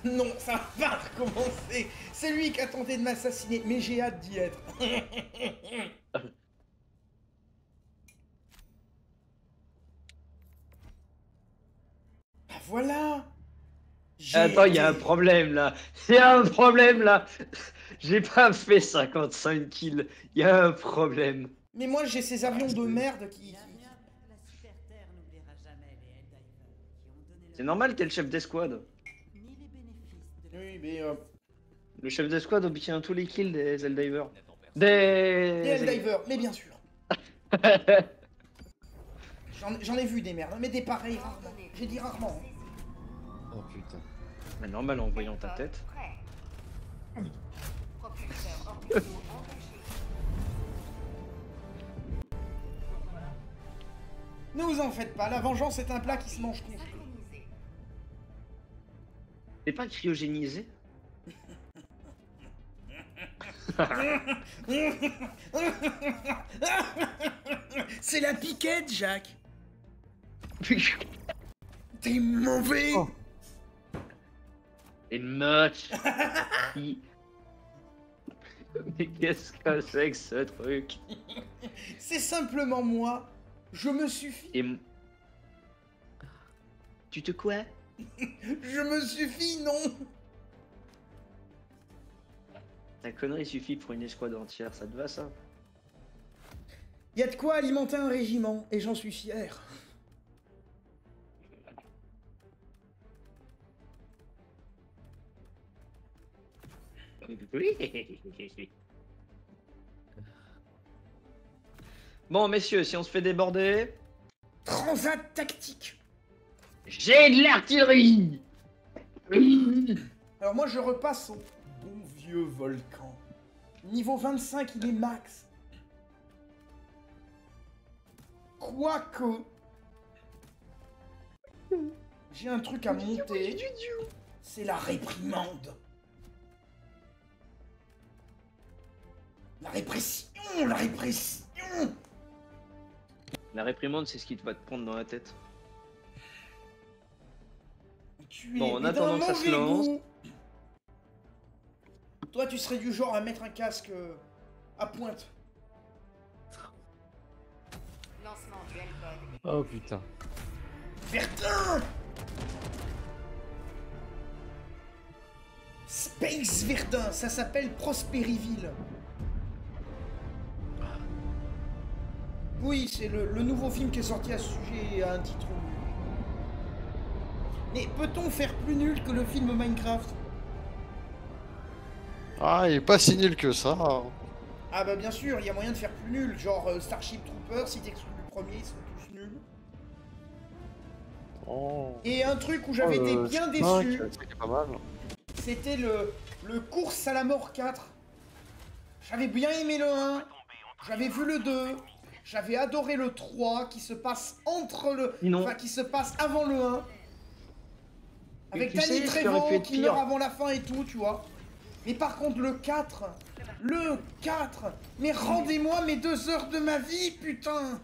Non, ça va pas recommencer. C'est lui qui a tenté de m'assassiner, mais j'ai hâte d'y être. Bah voilà. J'ai Attends, il y a un été- problème là. Il y a un problème là. J'ai pas fait 55 kills. Il y a un problème. Mais moi, j'ai ces avions de merde qui... La super terre n'oubliera jamais les Helldivers qui ont donné C'est normal, t'es le chef d'escouade. ni les bénéfices de Oui, mais... Le chef d'escouade obtient tous les kills des Helldivers. Les Des... Helldivers, mais bien sûr. J'en ai vu des merdes, mais des pareils rarement. J'ai dit rarement. Oh putain. Mais normal en voyant ta tête. Propulseur orbitaux engagés. Ne vous en faites pas, la vengeance est un plat qui se mange congelé. Synchronisé. T'es pas cryogénisé? C'est la piquette, Jacques. T'es mauvais. Oh. Et moche. Mais qu'est-ce que c'est que ce truc? C'est simplement moi. Je me suffis. Et... Tu te quoi? Je me suffis, non. Ta connerie suffit pour une escouade entière, ça te va ça? Y a de quoi alimenter un régiment, et j'en suis fier. Oui. Bon messieurs, si on se fait déborder, Transat tactique. j'ai de l'artillerie. Alors moi, je repasse au bon vieux volcan. Niveau 25, il est max. Quoique... J'ai un truc à monter. C'est la réprimande. La répression, la répression. La réprimande, c'est ce qui te va te prendre dans la tête. Tu es Bon, en d'un attendant que ça se mauvais lance. goût. Toi, tu serais du genre à mettre un casque à pointe Lancement duel code. Oh putain. Verdun! Space Verdun, ça s'appelle Prosperiville. Oui, c'est le nouveau film qui est sorti à ce sujet et à un titre nul. Mais peut-on faire plus nul que le film Minecraft? Ah, il est pas si nul que ça. Ah bah bien sûr, il y a moyen de faire plus nul, genre Starship Troopers, si t'exclus le premier, ils sont tous nuls. Oh. Et un truc où j'avais été bien déçu, C'est pas mal. c'était le Course à la mort 4. J'avais bien aimé le 1, j'avais vu le 2, j'avais adoré le 3 qui se passe entre le... Non. Enfin qui se passe avant le 1. Avec tu sais, Danny ce qui aurait Trejo pu être qui pire. meurt avant la fin et tout, tu vois. Mais par contre le 4, mais rendez-moi mes 2 heures de ma vie, putain.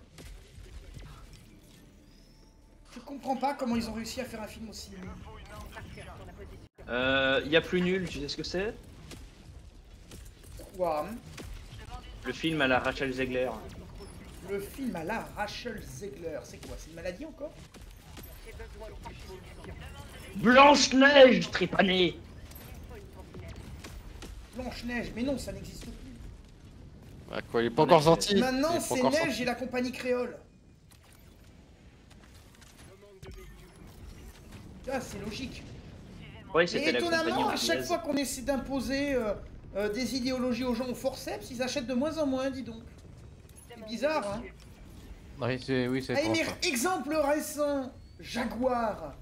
Je comprends pas comment ils ont réussi à faire un film aussi nul. Y a plus nul, tu sais ce que c'est? Quoi? Le film à la Rachel Zegler. Le film à la Rachel Zegler, c'est quoi? C'est une maladie encore? Blanche-Neige trépanée. Blanche-Neige, mais non, ça n'existe plus. Bah quoi, il est pas encore sorti. Il Maintenant, est pas c'est encore Neige sorti. et la compagnie créole. Ah, c'est logique. Oui, Mais c'était la compagnie étonnamment, à chaque anglaise. fois qu'on essaie d'imposer des idéologies aux gens au forceps, ils achètent de moins en moins, dis donc. C'est bizarre, hein? Oui, c'est Allez, étrange, mais ça. exemple récent, Jaguar.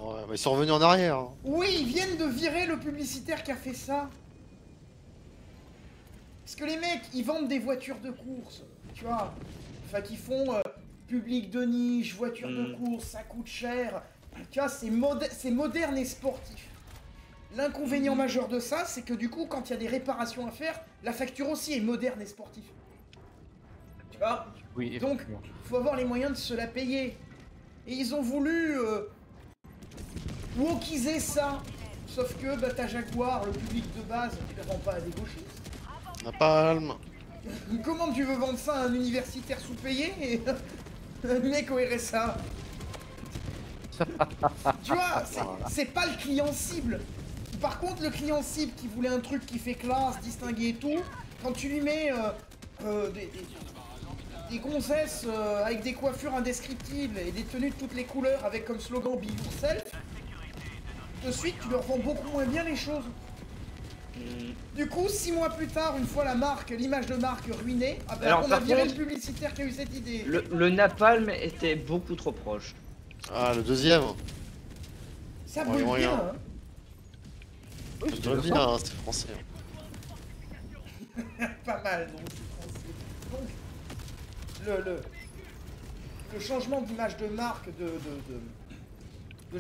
Ouais, bah, ils sont revenus en arrière. Hein. Oui, ils viennent de virer le publicitaire qui a fait ça. Parce que les mecs, ils vendent des voitures de course, tu vois. Enfin, qui font public de niche, voiture de course, ça coûte cher. Tu vois, c'est moderne et sportif. L'inconvénient majeur de ça, c'est que du coup, quand il y a des réparations à faire, la facture aussi est moderne et sportive. Tu vois? Oui, Donc, effectivement. faut avoir les moyens de se la payer. Et ils ont voulu wokiser ça. Sauf que bah, ta Jaguar, le public de base, tu le vends pas à des gauchistes. Napalm. Comment tu veux vendre ça à un universitaire sous-payé et un mec au RSA? Tu vois, c'est pas le client cible. Par contre, le client cible qui voulait un truc qui fait classe, distingué et tout, quand tu lui mets des gonzesses avec des coiffures indescriptibles et des tenues de toutes les couleurs avec comme slogan Be Yourself, de suite tu leur vends beaucoup moins bien les choses. Du coup, 6 mois plus tard, une fois la marque, l'image de marque ruinée, ah ben, Alors, on a par viré contre, le publicitaire qui a eu cette idée. Le napalm était beaucoup trop proche. Ah, le deuxième. Ça Ouais, brûle ouais, bien, ouais. hein. Oui, Je c'est dois le bien dire, ça. hein, c'est français. Pas mal, non, c'est français. Donc, le changement d'image de marque de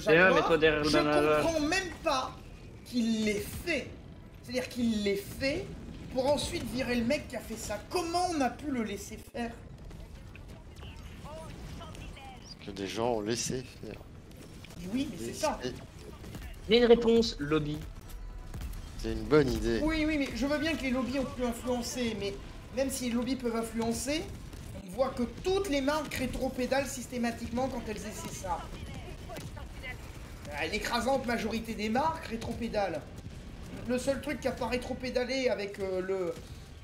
Tiens, mets-toi Jaguar, derrière le je banana. comprends même pas qu'il l'ait fait. C'est-à-dire qu'il l'ait fait pour ensuite virer le mec qui a fait ça. Comment on a pu le laisser faire? Que des gens ont laissé faire. Oui, mais c'est ça. Il y a une réponse, lobby. C'est une bonne idée. Oui, mais je veux bien que les lobbies ont pu influencer, mais même si les lobbies peuvent influencer, on voit que toutes les marques rétropédalent systématiquement quand elles essaient ça. L'écrasante majorité des marques rétropédalent. Le seul truc qui a pas rétropédalé avec le...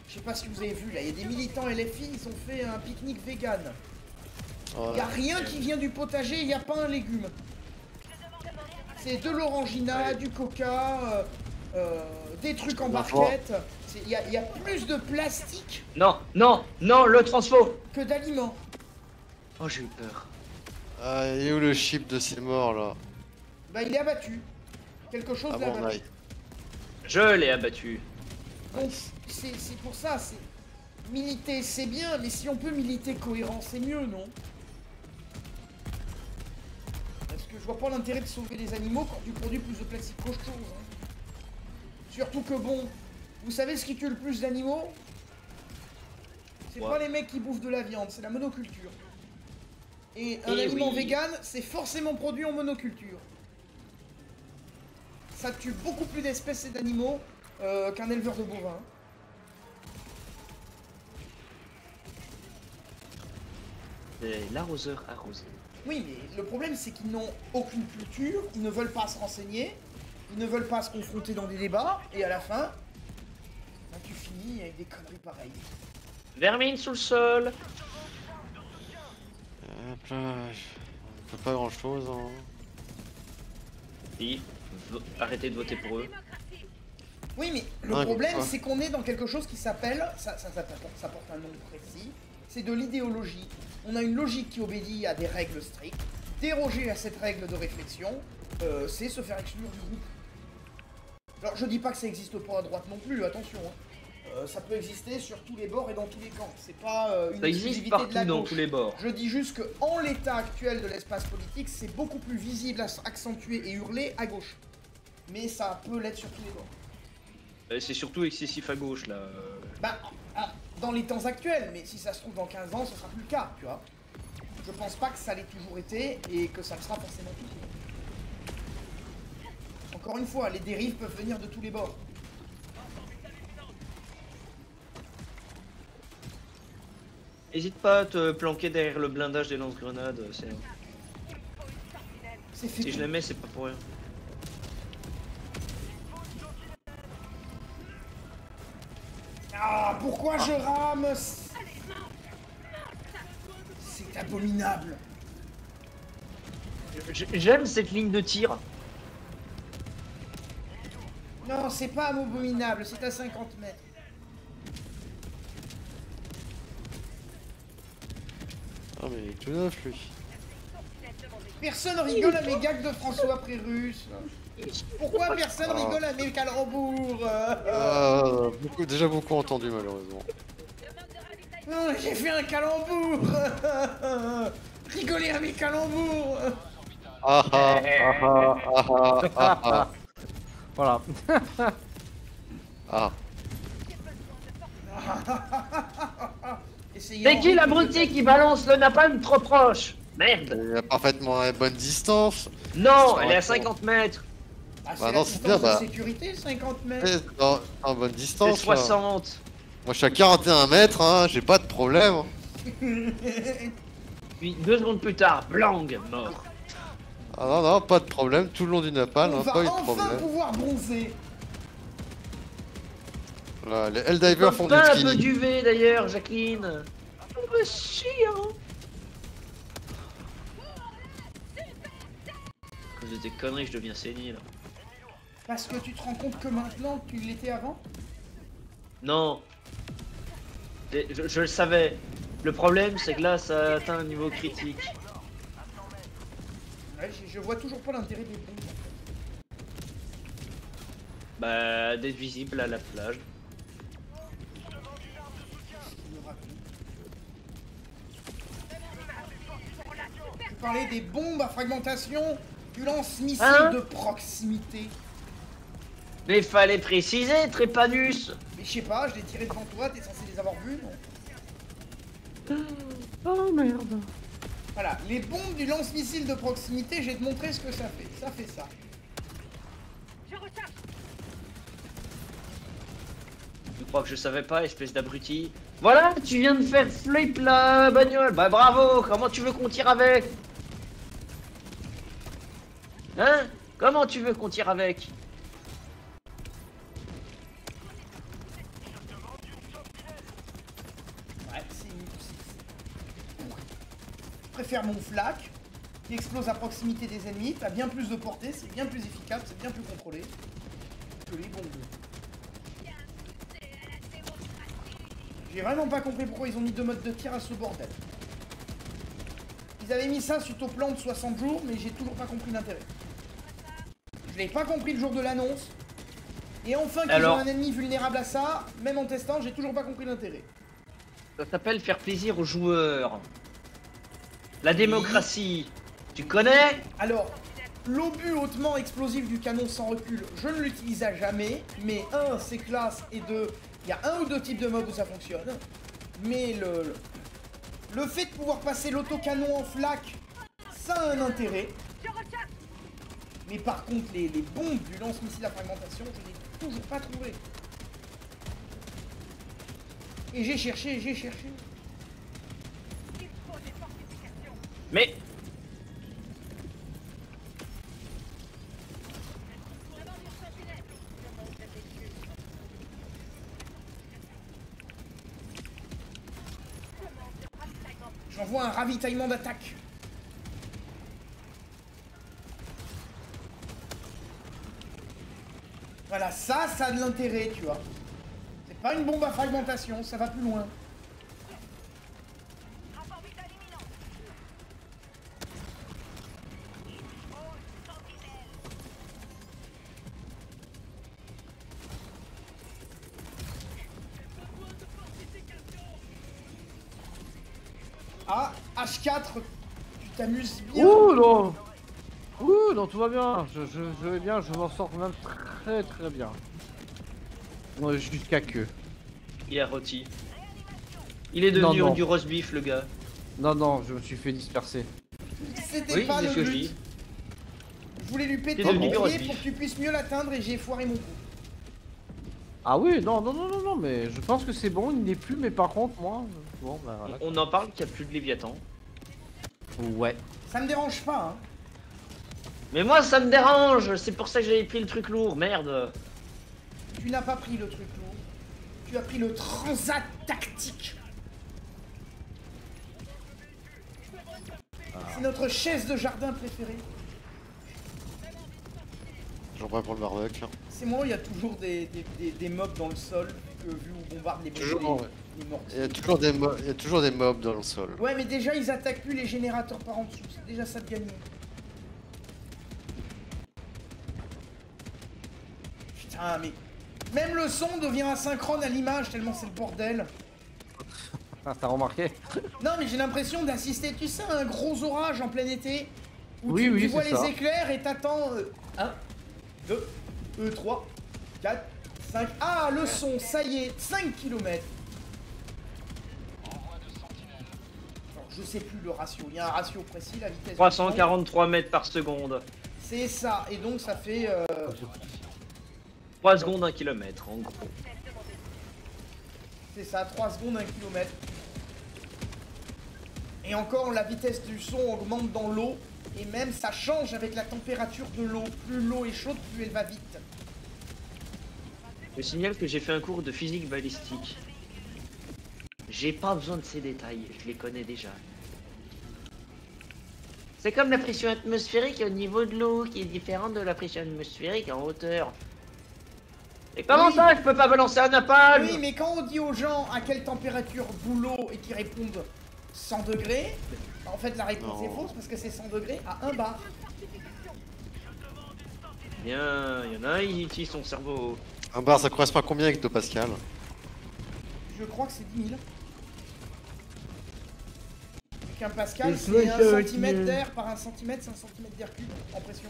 Je sais pas si vous avez vu, là, il y a des militants LFI, ils ont fait un pique-nique vegan. Il n'y a rien qui vient du potager, il n'y a pas un légume. C'est de l'orangina, du coca, des trucs en barquette. Il y a plus de plastique Non, le transfo. que d'aliments. Oh, j'ai eu peur. Ah, il est où le chip de ces morts là? Bah il est abattu. Quelque chose Ah l'a bon, abattu. aïe. Je l'ai abattu. Donc c'est pour ça, c'est... Militer c'est bien, mais si on peut militer cohérent c'est mieux, non? Parce que je vois pas l'intérêt de sauver les animaux quand tu produis plus de plastique qu'autre chose. Hein. Surtout que bon, vous savez ce qui tue le plus d'animaux? C'est Ouais. pas les mecs qui bouffent de la viande, c'est la monoculture. Et un Eh aliment oui. vegan, c'est forcément produit en monoculture. Ça tue beaucoup plus d'espèces et d'animaux qu'un éleveur de bovins. C'est l'arroseur arrosé. Oui, mais le problème, c'est qu'ils n'ont aucune culture, ils ne veulent pas se renseigner, ils ne veulent pas se confronter dans des débats, et à la fin, bah, tu finis avec des conneries pareilles. Vermine sous le sol. Hop là, on peut pas grand chose. Hein. Si, arrêtez de voter pour eux. Oui, mais le Ouais, problème, quoi. c'est qu'on est dans quelque chose qui s'appelle, ça porte un nom précis, c'est de l'idéologie. On a une logique qui obéit à des règles strictes. Déroger à cette règle de réflexion, c'est se faire exclure du groupe. Alors, je dis pas que ça existe pas à droite non plus, attention. Hein. Ça peut exister sur tous les bords et dans tous les camps. C'est pas une Ça existe exclusivité partout de la dans gauche. tous les bords. Je dis juste que en l'état actuel de l'espace politique, c'est beaucoup plus visible, accentué et hurlé à gauche. Mais ça peut l'être sur tous les bords. C'est surtout excessif à gauche là. Bah, dans les temps actuels, mais si ça se trouve dans 15 ans, ce sera plus le cas, tu vois. Je pense pas que ça l'ait toujours été et que ça le sera forcément toujours. Encore une fois, les dérives peuvent venir de tous les bords. N'hésite pas à te planquer derrière le blindage des lance-grenades. C'est fait. Si je les mets, c'est pas pour rien. Ah, pourquoi je rame? C'est abominable. J'aime cette ligne de tir. Non, c'est pas abominable, c'est à 50 mètres. Ah mais il est tout neuf lui. Personne rigole à mes gags de François Prérus. Pourquoi personne rigole à mes calembours? Déjà beaucoup entendu malheureusement. Non, j'ai fait un calembour. Rigoler à mes calembours. Ah ah ah ah ah ah Voilà. ah. Essayez C'est en qui rythme, l'abruti qui balance le napalm trop proche? Merde. Il a parfaitement à bonne distance. Non, elle est à 50 mètres. Ah, c'est Bah la non, c'est distance bien, de bah. sécurité, 50 mètres. En bonne C'est distance. là. 60. Moi je suis à 41 mètres, hein, j'ai pas de problème. Puis 2 secondes plus tard, blang, mort. Ah non, non, pas de problème, tout le long du napalm, On hein, va pas eu de enfin problème. pouvoir bronzer. Là, les Helldivers font du Pas un peu ski. d'UV d'ailleurs, Jacqueline. Oh, bah, chiant. À cause de tes conneries, je deviens sénile. Parce que tu te rends compte que maintenant tu l'étais avant. Non. Je le savais. Le problème, c'est que là, ça atteint un niveau critique. Ouais, je vois toujours pas l'intérêt des bombes. Bah, d'être visible à la plage. Je parlais des bombes à fragmentation, du lance-missile Hein de proximité. Mais fallait préciser, Trépanus. Mais je sais pas, je l'ai tiré devant toi, t'es censé les avoir vus, non? Oh merde. Voilà, les bombes du lance-missile de proximité, je vais te montrer ce que ça fait. Ça fait ça. Je crois que je savais pas, espèce d'abruti. Voilà, tu viens de faire flip la bagnole. Bah bravo, comment tu veux qu'on tire avec? Hein? Comment tu veux qu'on tire avec? Ouais, c'est pourri. Je préfère mon flak, qui explose à proximité des ennemis, t'as bien plus de portée, c'est bien plus efficace, c'est bien plus contrôlé que les bombes. J'ai vraiment pas compris pourquoi ils ont mis 2 modes de tir à ce bordel. Ils avaient mis ça suite au plan de 60 jours, mais j'ai toujours pas compris l'intérêt. Je l'ai pas compris le jour de l'annonce. Et enfin qu'ils ont un ennemi vulnérable à ça, même en testant, j'ai toujours pas compris l'intérêt. Ça s'appelle faire plaisir aux joueurs. La démocratie. Tu connais? Alors, l'obus hautement explosif du canon sans recul, je ne l'utilise à jamais, mais 1, c'est classe, et 2, il y a 1 ou 2 types de mobs où ça fonctionne. Mais le fait de pouvoir passer l'autocanon en flac, ça a un intérêt. Mais par contre, les bombes du lance-missile à fragmentation, je n'ai toujours pas trouvé. Et j'ai cherché, j'ai cherché. Mais J'envoie un ravitaillement d'attaque. Voilà, ça a de l'intérêt, tu vois. C'est pas une bombe à fragmentation, ça va plus loin. Rapport vital imminent. Ah, H4, tu t'amuses bien. Ouh non. Ouh non, tout va bien. Je vais bien, je m'en sors même très très bien. Jusqu'à que. il a rôti. Il est devenu Non. du roast beef, le gars. Non, je me suis fait disperser. C'était Oui, pas c'est le ce que je but. dis. Je voulais lui péter T'es le devenu bouclier rugby. pour que tu puisses mieux l'atteindre et j'ai foiré mon coup. Ah oui, non, mais je pense que c'est bon, il n'est plus, mais par contre, moi. Bon, bah voilà. On en parle qu'il n'y a plus de Léviathan. Ouais. Ça me dérange pas, hein. Mais moi, ça me dérange. C'est pour ça que j'avais pris le truc lourd. Merde. Tu n'as pas pris le truc lourd. Tu as pris le transat tactique. C'est notre chaise de jardin préférée. J'en prends pour le barbecue. C'est moi, il y a toujours des mobs dans le sol, que vu où bombarde les Toujours, ouais. les morts. Il y a toujours des mobs dans le sol. Ouais, mais déjà, ils attaquent plus les générateurs par en dessous. C'est déjà ça de gagner. Putain, mais... Même le son devient asynchrone à l'image, tellement c'est le bordel. Ah, t'as remarqué? Non, mais j'ai l'impression d'assister, tu sais, à un gros orage en plein été. Où Oui, tu vois c'est les ça. éclairs et t'attends 1, 2, 3, 4, 5. Ah, le son, ça y est, 5 km. Je sais plus le ratio, il y a un ratio précis, la vitesse. du 343 mètres par seconde. son. C'est ça, et donc ça fait... 3 secondes, 1 kilomètre, en gros. C'est ça, 3 secondes, 1 km. Et encore, la vitesse du son augmente dans l'eau. Et même, ça change avec la température de l'eau. Plus l'eau est chaude, plus elle va vite. Je signale que j'ai fait un cours de physique balistique. J'ai pas besoin de ces détails, je les connais déjà. C'est comme la pression atmosphérique au niveau de l'eau qui est différente de la pression atmosphérique en hauteur. Et comment Oui. ça, je peux pas balancer un napalm? Oui, mais quand on dit aux gens à quelle température bout l'eau et qu'ils répondent 100 degrés, en fait la réponse est fausse parce que c'est 100 degrés à 1 bar. Bien, il y en a un, il utilise son cerveau. Un bar, ça correspond à combien avec Pascal? Je crois que c'est 10 000. Donc un pascal, Et c'est 1 toi, centimètre d'air par 1 centimètre, c'est 1 centimètre d'air cube en pression.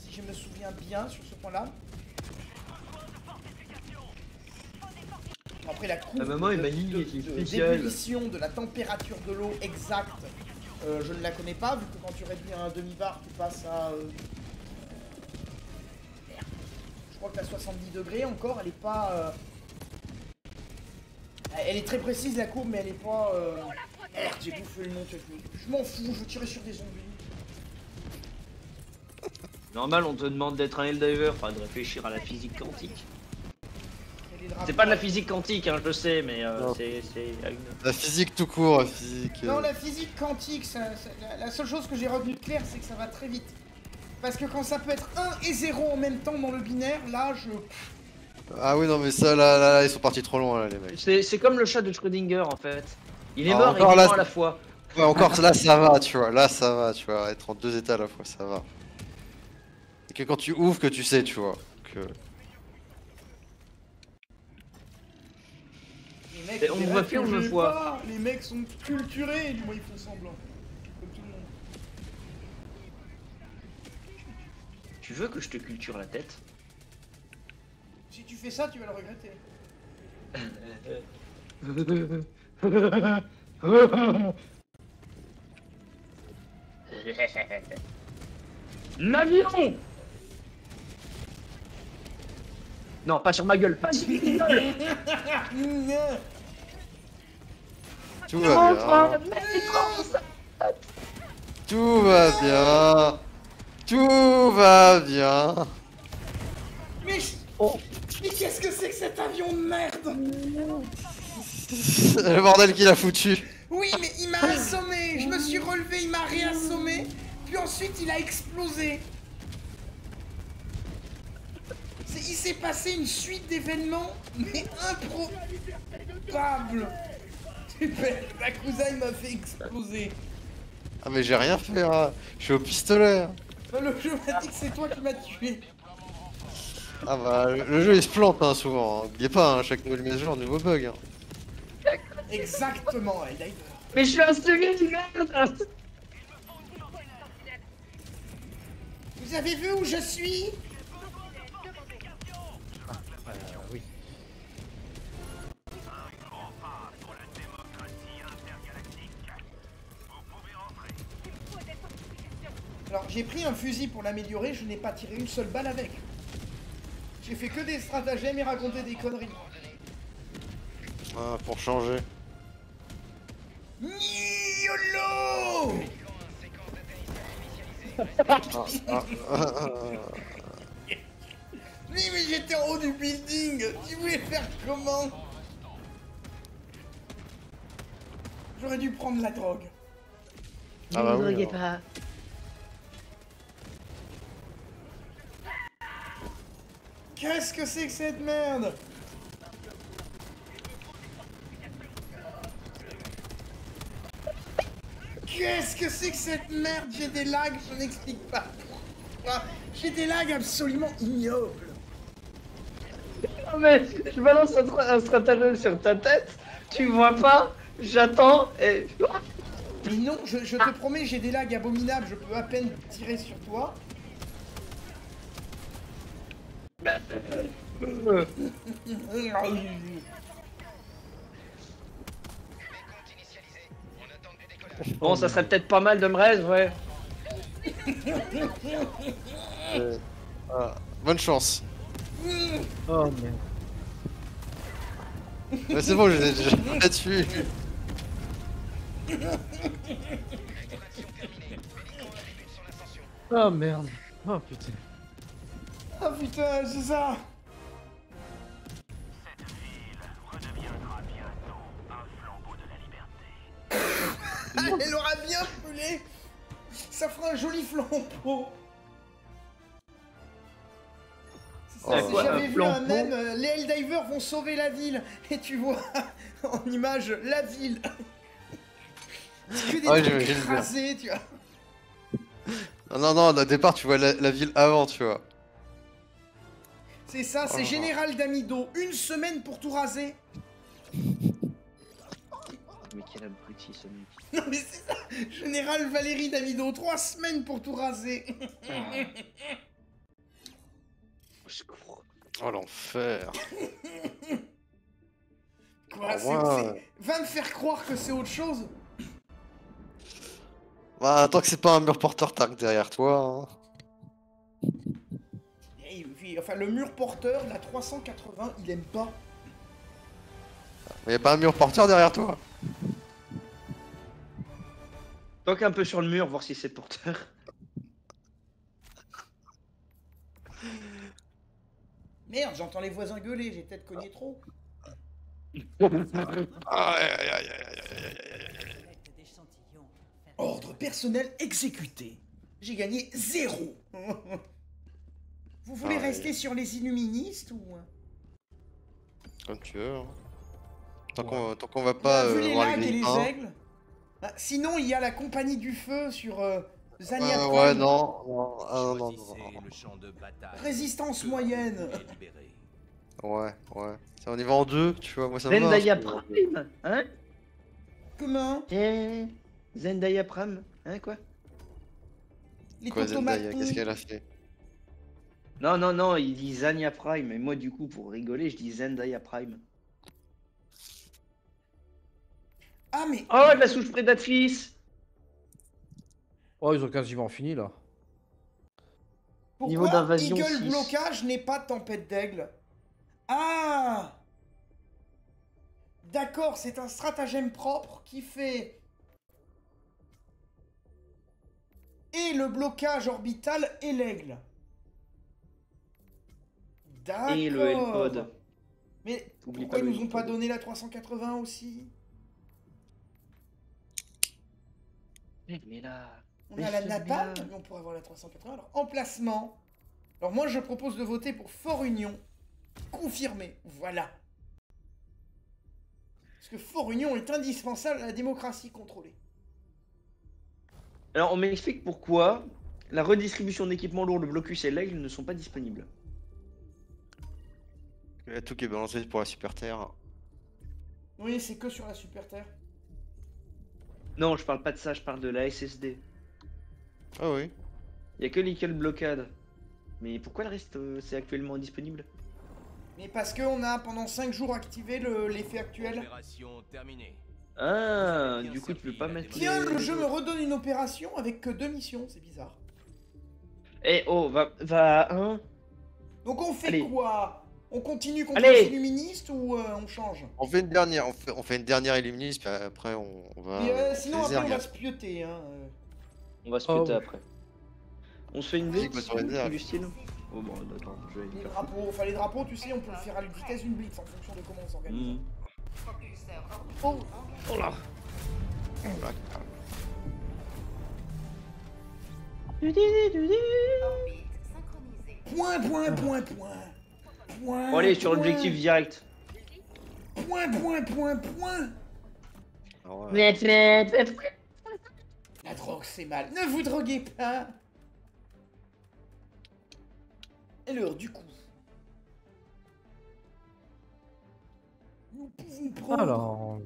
Si je me souviens bien sur ce point-là. Après la courbe La maman est maligne, c'est spécial. d'ébullition de la température de l'eau exacte, je ne la connais pas, vu que quand tu réduis à un demi-bar, tu passes à... merde. Je crois que t'as 70 degrés encore, elle est pas... Elle est très précise la courbe, mais elle est pas... Merde, j'ai bouffé le nom, je m'en fous, je veux tirer sur des zombies. Normal, on te demande d'être un Helldiver, pas de réfléchir à la physique quantique. Et les drapeaux- C'est pas de la physique quantique, hein, je le sais, mais Non. c'est... La physique tout court, la physique. Non, la physique quantique, la seule chose que j'ai retenue de clair, c'est que ça va très vite. Parce que quand ça peut être 1 et 0 en même temps dans le binaire, là, je... Ah oui, non, mais ça, là, ils sont partis trop loin, là, les mecs. C'est comme le chat de Schrödinger, en fait. Il est Ah, mort et encore là, vivant à la fois. Ouais, encore, là, ça va, tu vois. Là, ça va, tu vois. Être en 2 états à la fois, ça va. Et que quand tu ouvres, que tu sais, tu vois. Que... Les mecs, Et on ils me voit plus, on me j'ai voit. pas. Les mecs sont culturés, du moins ils font semblant. Comme tout le monde. Tu veux que je te culture la tête? Si tu fais ça, tu vas le regretter. L'avion! Non, pas sur ma gueule, pas sur ma gueule! Tout va bien. Tout va bien. Tout va bien. Mais, mais qu'est-ce que c'est que cet avion de merde? Le bordel qu'il a foutu. Oui, mais il m'a assommé. Je me suis relevé, il m'a réassommé. Puis ensuite, il a explosé. Il s'est passé une suite d'événements, mais improbables. Super, la cousin, il m'a fait exploser. Ah mais j'ai rien fait, hein. Je suis au pistolet. Hein. Le jeu m'a dit que c'est toi qui m'as tué. Ah bah le jeu il se plante hein, souvent. N'oubliez pas, hein, chaque nouvelle mise à jour, nouveau bug. Hein. Exactement, Helldiver. Mais je suis un secret de merde. Vous avez vu où je suis? Oui. Alors, j'ai pris un fusil pour l'améliorer, je n'ai pas tiré une seule balle avec. J'ai fait que des stratagèmes et raconté des conneries. Ah, pour changer. YOLO! Oui, mais j'étais en haut du building. Tu voulais faire comment? J'aurais dû prendre la drogue. Ah bah oui. droguez Alors. pas. Qu'est-ce que c'est que cette merde? Qu'est-ce que c'est que cette merde? J'ai des lags, je n'explique pas pourquoi. J'ai des lags absolument ignobles. Non mais je balance un stratagème sur ta tête, tu vois pas, j'attends et... Mais non, je te promets, j'ai des lags abominables, je peux à peine tirer sur toi. Bon, ça serait peut-être pas mal de me raise, ouais. Ah, bonne chance. Oh merde. Mais c'est bon, je l'ai déjà là-dessus. Oh merde. Oh putain. Ah putain, c'est ça. Elle aura bien brûlé. Ça fera un joli flambeau. C'est ça, Oh, si ouais, j'avais un vu un flambeau. mème, les Helldivers vont sauver la ville. Et tu vois en image la ville. C'est que des Ouais, trucs j'imagine bien. écrasés, tu vois. Non, non, au départ, tu vois la ville avant, tu vois. C'est ça, c'est Oh. Général d'Amido. Une semaine pour tout raser. Mais quel abruti ce mec. Non mais c'est ça. Général Valérie d'Amido. 3 semaines pour tout raser. Je cours. Oh l'enfer. Quoi, Oh, moi, Va me faire croire que c'est autre chose. Bah, tant que c'est pas un mur porteur tank derrière toi. Hein. Enfin, le mur porteur, la 380, il aime pas. Mais y a pas un mur porteur derrière toi. Toque un peu sur le mur, voir si c'est porteur. Merde, j'entends les voisins gueuler, j'ai peut-être cogné trop. Aïe, aïe, aïe, aïe, aïe, aïe, aïe. Collecte d'échantillons. Faire- Ordre personnel exécuté. J'ai gagné 0. Vous voulez Ah, rester sur les Illuministes ou... Comme tu veux. Hein. Tant qu'on va pas Vu les voir lags les et les grippins. aigles. Ah, sinon, il y a la compagnie du feu sur Zania Prime. Ouais, non, non, ah, non, non, Choisissez non. le champ de bataille. Résistance Que moyenne. vous voulez libérer. Ouais, ouais. Tiens, on y va en deux, tu vois, moi ça me va. Zendaya hein, parce que- Prime, hein? Comment? Zendaya Prime, hein quoi? Les Quoi, Zendaya, tomates. qu'est-ce qu'elle a fait? Non, non, non, il dit Zania Prime, et moi du coup, pour rigoler, je dis Zendaya Prime. Ah, mais... Oh, de la souche prédatrice! Oh, ils ont quasiment fini là. Niveau Pourquoi d'invasion, Eagle 6. blocage n'est pas tempête d'aigle? Ah! D'accord, c'est un stratagème propre qui fait et le blocage orbital et l'aigle. D'accord. Et le L-Pod. Mais Oublie pourquoi pas ils le nous ont pas L-Pod. donné la 380 aussi? Mais là... On Mais a la ce napalm, gars. mais on pourrait avoir la 380. Alors, emplacement. Alors moi, je propose de voter pour Fort Union. Confirmé. Voilà. Parce que Fort Union est indispensable à la démocratie contrôlée. Alors, on m'explique pourquoi la redistribution d'équipements lourds, le blocus et l'aigle ne sont pas disponibles. Il y a tout qui est balancé pour la Super Terre. Oui, c'est que sur la Super Terre. Non, je parle pas de ça, je parle de la SSD. Ah oui. Il y a que l'Equal Blockade. Mais pourquoi le reste, c'est actuellement disponible? Mais parce qu'on a pendant 5 jours activé l'effet actuel. Opération terminée. Ah, du coup, tu peux pas mettre... Tiens, les- le jeu me redonne une opération avec que 2 missions, c'est bizarre. Eh oh, va, hein? Donc on fait Allez. quoi? On continue contre Allez. les illuministes ou on change? On fait une dernière, on fait une dernière illuministe, puis après on va. Mais sinon après on Zerg. va se pioter, hein. On va se Oh, péter oui. après. On se fait une Vas-y, blitz sur les nerfs. du style? Oh bon, attends, je vais Les faire... drapeaux, enfin les drapeaux, tu sais, on peut le faire à la vitesse d'une blitz en fonction de comment on s'organise. Hmm. Propulseur orbite. Oh là! Orbite synchronisée. Point. Bon, allez, sur l'objectif direct. Point. Ah ouais. La drogue, c'est mal. Ne vous droguez pas. Alors, du coup... Nous pouvons prendre... Alors,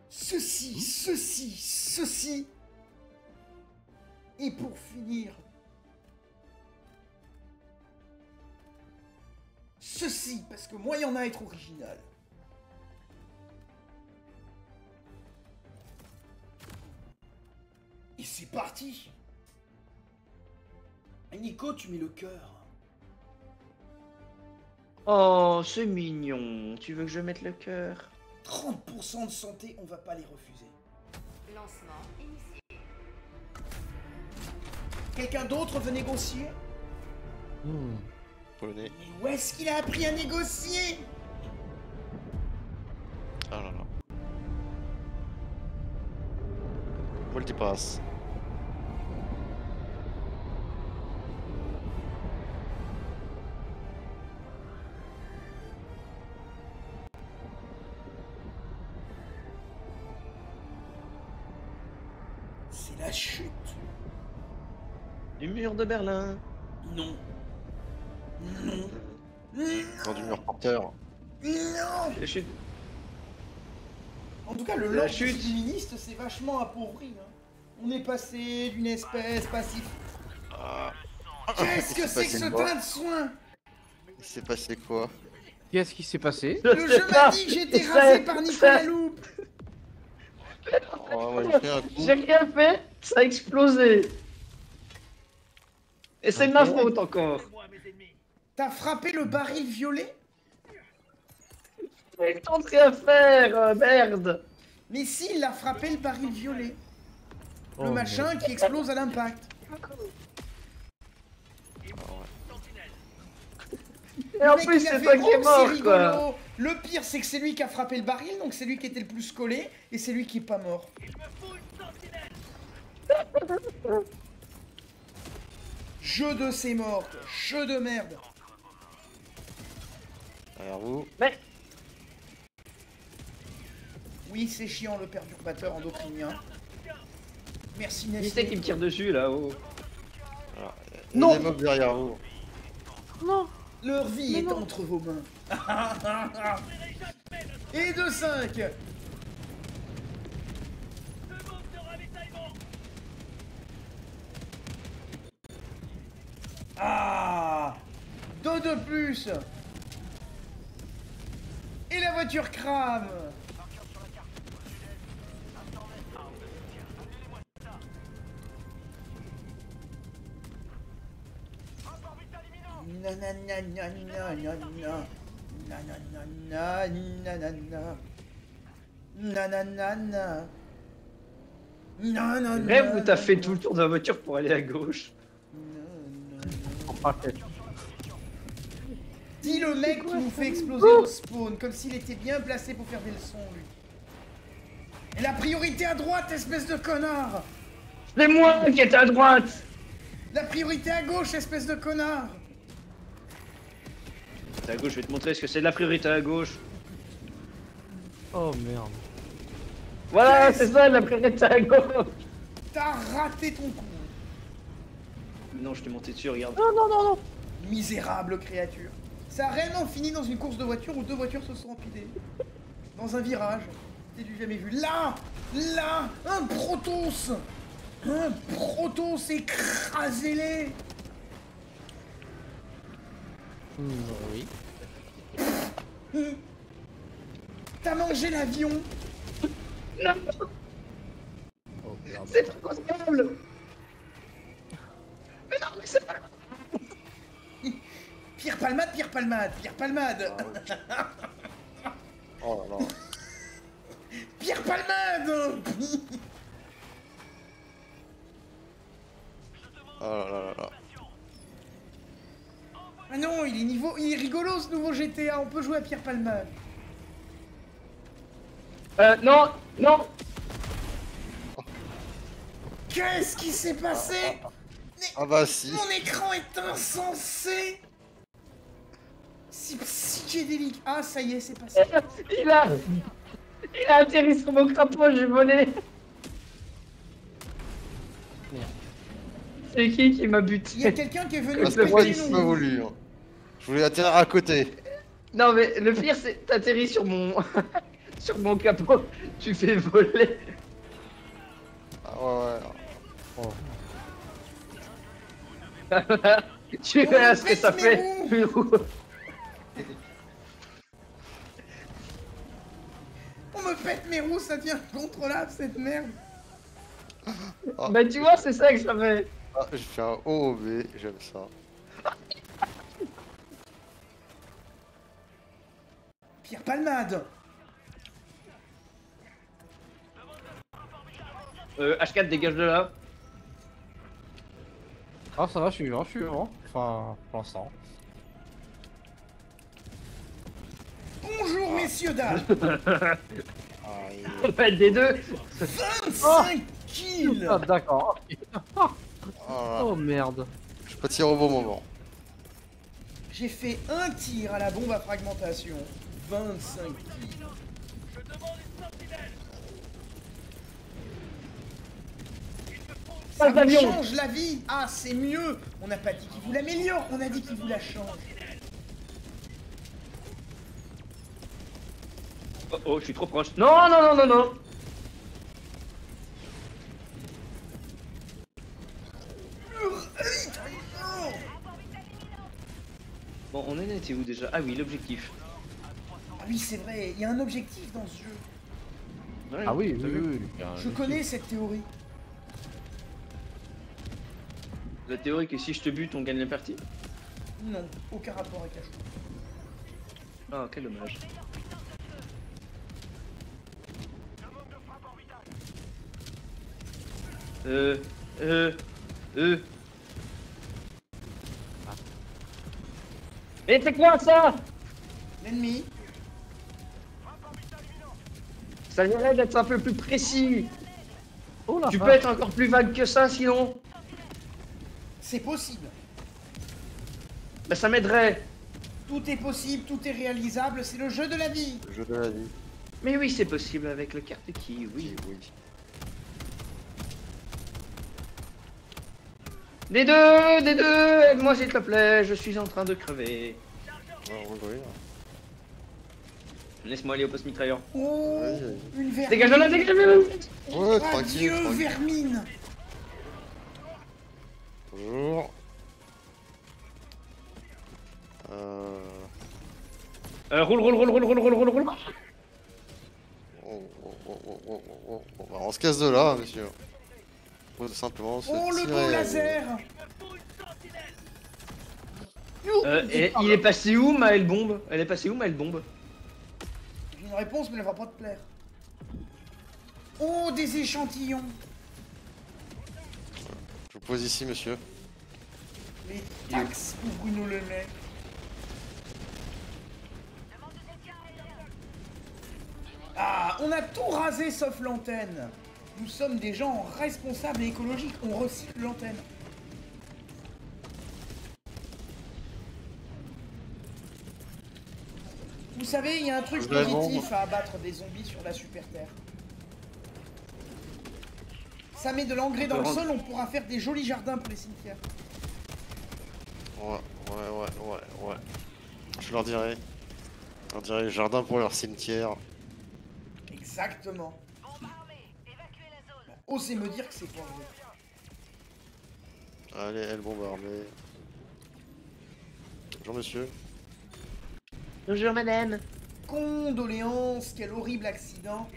Ceci. Et pour finir... Ceci, parce que moyen à être original. Et c'est parti. Et Nico, tu mets le cœur. Oh, c'est mignon. Tu veux que je mette le cœur? 30% de santé, on va pas les refuser. Lancement initié. Quelqu'un d'autre veut négocier? Polonais. Mais où est-ce qu'il a appris à négocier? Ah là là. Multipass. C'est la chute. Du mur de Berlin. Non. Dans du mur porteur. Non. La chute. En tout cas, le La lance chute. féministe s'est vachement appauvri. Hein. On est passé d'une espèce passive. Ah. Qu'est-ce que Il s'est c'est que passé ce quoi train de soins? Il s'est passé quoi? qu'est-ce qui s'est passé? Le jeu m'a dit que j'étais rasé par Nicolas Loup. Oh, ouais, j'ai pris un coup. J'ai rien fait, ça a explosé. Et c'est de ma faute encore. T'as frappé le baril violet? Mais t'as rien à faire, merde. Mais si, il a frappé le baril violet. Le Oh, machin qui explose à l'impact. Et en Le mec, plus, il a c'est fait, toi qui es oh, mort, c'est quoi. rigolo. Le pire, c'est que c'est lui qui a frappé le baril, donc c'est lui qui était le plus collé, et c'est lui qui est pas mort. Jeu de ces morts, quoi. Jeu de merde. Derrière vous. Mais Oui, c'est chiant le perturbateur endocrinien. Merci qui Nestlé. c'est qui me tire dessus, là haut? Alors, Non. des mobs derrière vous. Leur vie est entre vos mains. Et de 5. Ah, 2 de plus. Et la voiture crame. Non, non, non. Rêve où t'as non, fait non. tout le tour de la voiture pour aller à gauche. Faut pas faire. Dis le mec qui nous fait exploser le spawn, comme s'il était bien placé pour faire des leçons, lui. Et la priorité à droite, espèce de connard! C'est moi qui étais à droite. La priorité à gauche, espèce de connard! T'es à gauche, je vais te montrer ce que c'est de la priorité à gauche. Oh merde. Voilà, Qu'est-ce c'est ça la priorité à gauche. T'as raté ton coup! Non, je t'ai monté dessus, regarde. Non, non, non, non. Misérable créature. Ça a réellement fini dans une course de voiture où deux voitures se sont empilées. Dans un virage. T'as du jamais vu. Là! Là! Un Protoss! Un Protoss, écrasez-les! Oui. T'as mangé l'avion! Non, Oh merde. c'est pas possible. Mais non, mais c'est pas... Pierre Palmade, Pierre Palmade, Pierre Palmade! Oh là là. Pierre Palmade! Oh là là là là. Ah non, il est rigolo ce nouveau GTA, on peut jouer à Pierre Palmade. Non, non. Qu'est-ce qui s'est passé? Ah bah si. Mon écran est insensé! C'est psychédélique. Ah, ça y est, c'est passé. Il a atterri sur mon crapaud, j'ai volé. Merde. C'est qui m'a Il y a buté? quelqu'un qui est venu Parce que moi, péter j'ai nos pas voulu. Hein. Je voulais atterrir à côté. Non mais le pire c'est t'atterris sur mon sur mon capot, tu fais voler. Ah ouais, ouais. Oh. Tu Oh, verras ce que pète ça mes fait. On me pète mes roues, ça devient incontrôlable cette merde. Bah tu vois c'est ça que ça fait. Ah, j'ai fait un OOB, j'aime ça. Pierre Palmade. H4 dégage de là. Ah ça va, je suis vivant, je suis vivant. Enfin, pour l'instant. Bonjour messieurs dames. On va être des deux. 25 kills. Ah d'accord. Oh, là là. Oh merde. Je peux tirer au bon moment. J'ai fait un tir à la bombe à fragmentation. 25 kills. Ça Pas vous d'avion. change la vie. Ah, c'est mieux. On n'a pas dit qu'il vous l'améliore, on a dit qu'il vous la change. Oh, oh, je suis trop proche. Non, non, non, non, non. Bon, on en était où déjà? Ah oui, l'objectif. Ah oui, c'est vrai, il y a un objectif dans ce jeu. Ouais, Ah oui, t'as oui, vu oui, oui. Je connais cette théorie. La théorie que si je te bute, on gagne la partie. Non, aucun rapport avec la chose. Ah, quel dommage. Mais c'est quoi ça? L'ennemi. Ça mérite d'être un peu plus précis. Oh la Tu peux vache. être encore plus vague que ça sinon? C'est possible. Bah ça m'aiderait. Tout est possible, tout est réalisable, c'est le jeu de la vie. Le jeu de la vie. Mais oui, c'est possible avec le carte qui, oui. Oui. Des deux, aide-moi s'il te plaît, je suis en train de crever. Ouais, oui, oui. Laisse-moi aller au poste mitrailleur. Oh, Oui, oui. une vermine. Dégage de là, dégage de là. Ouais, tranquille, Adieu, tranquille. vermine. Bonjour. Roule. Bah, on se casse de là, monsieur. Faut simplement se Oh, le tirer. beau laser. Et il est passé où Maël Bombe? Elle est passée où Maël Bombe? J'ai une réponse, mais elle va pas te plaire. Oh, des échantillons. Je pose ici, monsieur. Les taxes pour Bruno Le Maire. Ah, on a tout rasé sauf l'antenne. Nous sommes des gens responsables et écologiques. On recycle l'antenne. Vous savez, il y a un truc positif à abattre des zombies sur la super terre. Ça met de l'engrais dans le sol, on pourra faire des jolis jardins pour les cimetières. Ouais. Je leur dirai. Je leur dirai jardin pour leur cimetière. Exactement. Osez me dire que c'est pas vrai. Allez, elle bombe armée. Bonjour monsieur. Bonjour madame. Condoléances, quel horrible accident.